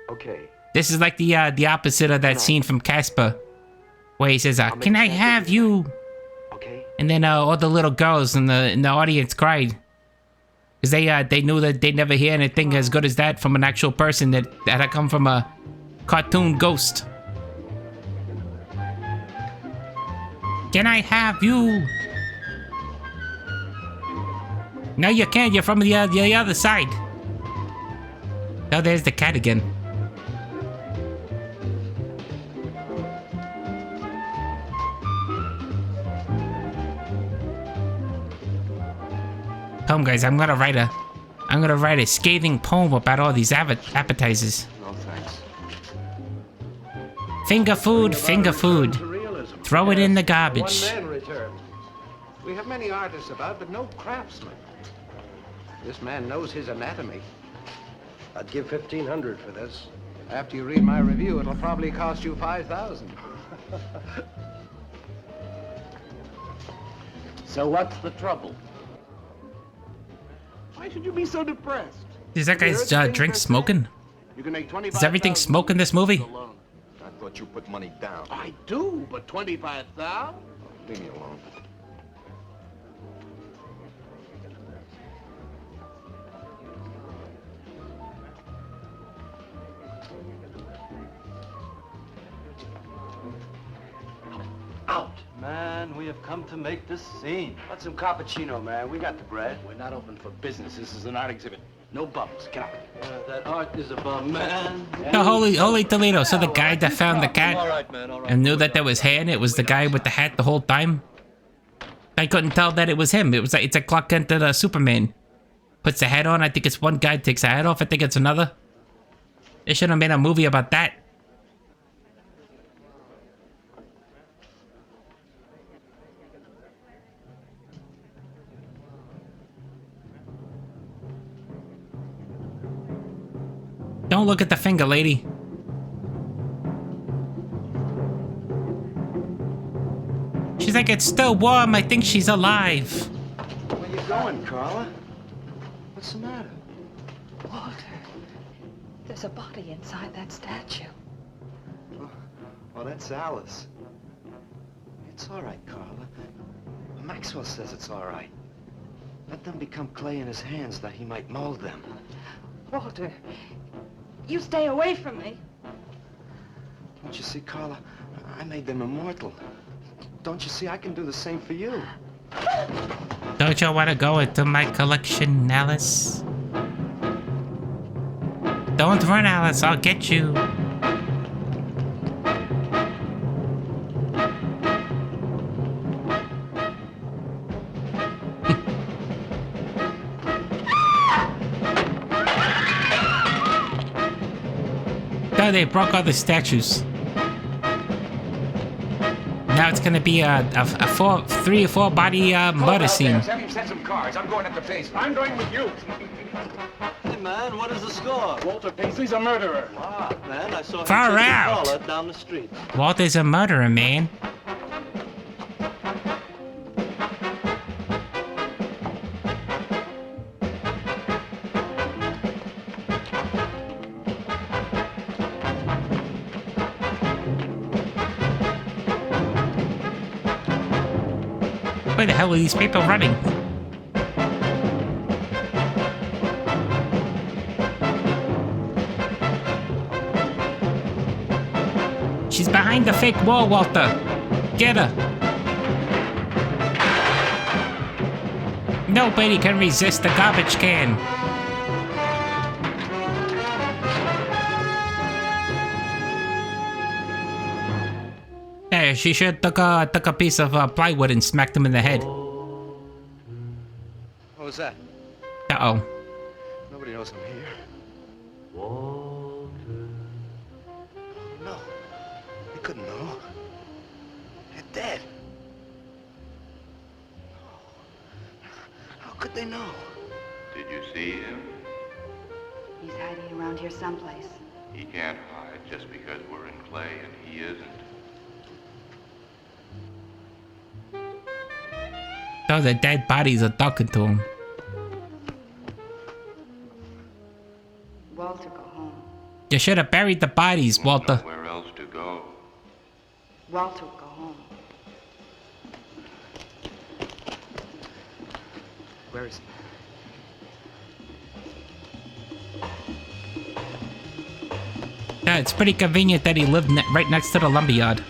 Okay. This is like the opposite of that scene from Casper, where he says, "Can I have you?" Okay. And then all the little girls in the audience cried, because they knew that they'd never hear anything as good as that from an actual person that had come from a cartoon ghost. Can I have you? No, you can't. You're from the other side. Oh, there's the cat again. Come, guys. I'm gonna write a scathing poem about all these appetizers. No thanks. Finger food, finger food. Throw it in the garbage. One man return. We have many artists about, but no craftsmen. This man knows his anatomy. I'd give $1,500 for this. After you read my review, it'll probably cost you $5,000. So what's the trouble? Why should you be so depressed? Is that guy's drink smoking? You can make Is everything smoke in this movie? I thought you put money down. I do, but $25,000? Leave me alone. Out. Man, we have come to make this scene. Want some cappuccino, man? We got the bread. We're not open for business. This is an art exhibit. No bumps. Get out. That art is about man. The holy Toledo. So the guy that found the cat All right, man, all right. and knew that there was hair and it was the guy with the hat the whole time. I couldn't tell that it was him. It was like, it's like Clark Kent and Superman. Puts the hat on. I think it's one guy, takes the hat off. I think it's another. They should have made a movie about that. Don't look at the finger, lady. She's like, it's still warm. I think she's alive. Where you going, Carla? What's the matter? Walter, there's a body inside that statue. Oh, that's Alice. It's all right, Carla. Maxwell says it's all right. Let them become clay in his hands that he might mold them. Walter, you stay away from me. Don't you see, Carla? I made them immortal. Don't you see, I can do the same for you. Don't you want to go into my collection, Alice? Don't run, Alice. I'll get you. No, they broke all the statues. Now it's gonna be a 3 or 4 body murder scene. Have you set some cards? I'm going up the face. I'm going with you. Hey, man, what is the score? Walter Paisley's a murderer. Ah, man, I saw him Far taking out. Paula down the street. Walter's a murderer, man. Where the hell are these people running? She's behind the fake wall, Walter. Get her. Nobody can resist the garbage can. Hey, she should took a piece of plywood and smacked him in the head. was that? Uh-oh. Nobody knows I'm here. No. They couldn't know. They're dead. How could they know? Did you see him? He's hiding around here someplace. He can't hide just because we're in Clay and he isn't. Oh, the dead bodies are talking to him. Walter, go home. You should have buried the bodies, Walter. Where else to go? Walter, go home. Where is he? Yeah, it's pretty convenient that he lived right next to the lumberyard.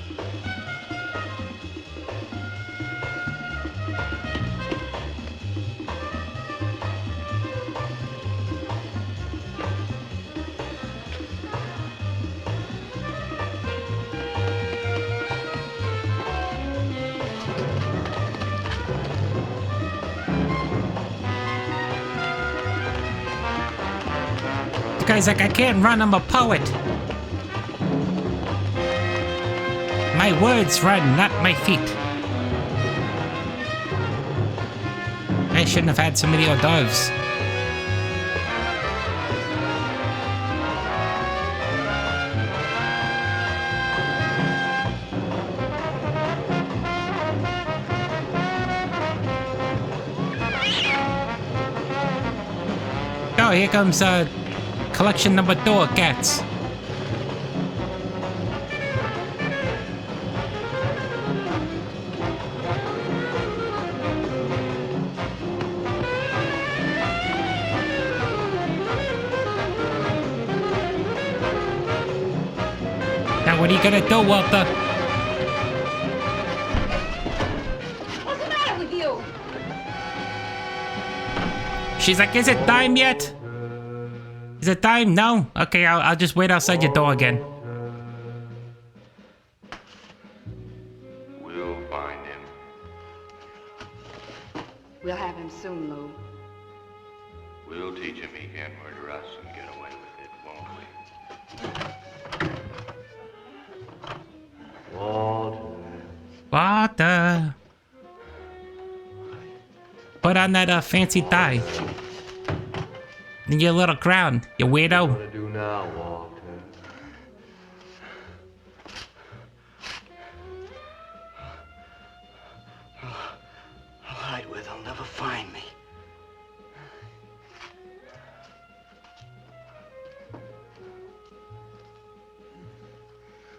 This guy's like, I can't run, I'm a poet. My words run, not my feet. I shouldn't have had so many hors d'oeuvres. Oh, here comes collection number 2 of cats. Now what are you gonna do, Walter? What's the matter with you? She's like, is it time yet? Is it time? No? Okay, I'll just wait outside your door again. We'll find him. We'll have him soon, Lou. We'll teach him he can't murder us and get away with it, won't we? Walter. Put on that fancy tie. And your little crown, you weirdo. What do you do now, Walter? I'll hide where they'll never find me.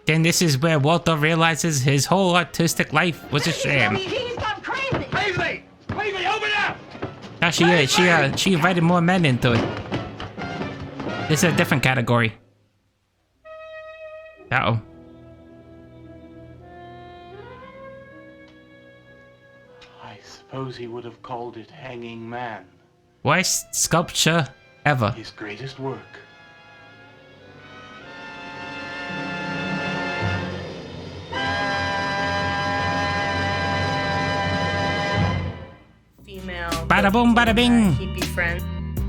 Then this is where Walter realizes his whole artistic life was a sham. He's gone crazy. Paisley! Paisley, open up! Now she invited more men into it. This is a different category. Uh-oh. I suppose he would have called it Hanging Man. Worst sculpture ever. His greatest work. Bada boom, bada bing. Keep you friends.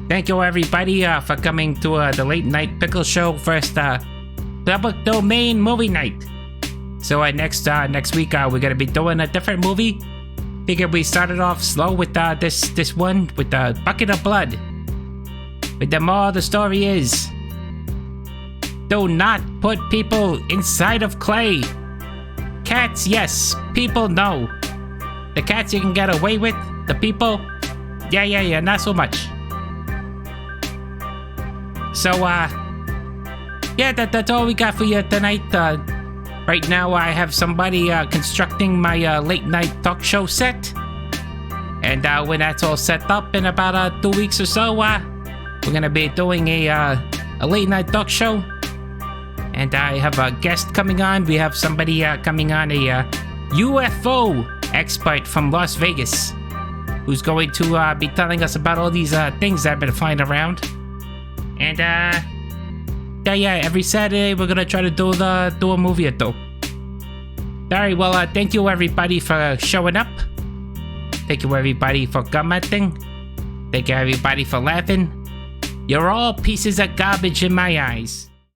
Thank you everybody for coming to the Late Night Pickles Show first public domain movie night. So next week we're gonna be doing a different movie. Figured we started off slow with this one with the bucket of blood. But the more the story is, do not put people inside of clay. Cats, yes. People, no. The cats you can get away with. The people, yeah, not so much. So, yeah, that's all we got for you tonight. Right now, I have somebody constructing my late night talk show set. And when that's all set up in about 2 weeks or so, we're gonna be doing a late night talk show. And I have a guest coming on. We have somebody coming on, a UFO expert from Las Vegas, who's going to be telling us about all these things that I've been flying around. And yeah, every Saturday we're gonna try to do a movie or two. Alright, well, thank you everybody for showing up. Thank you everybody for commenting. Thank you everybody for laughing. You're all pieces of garbage in my eyes.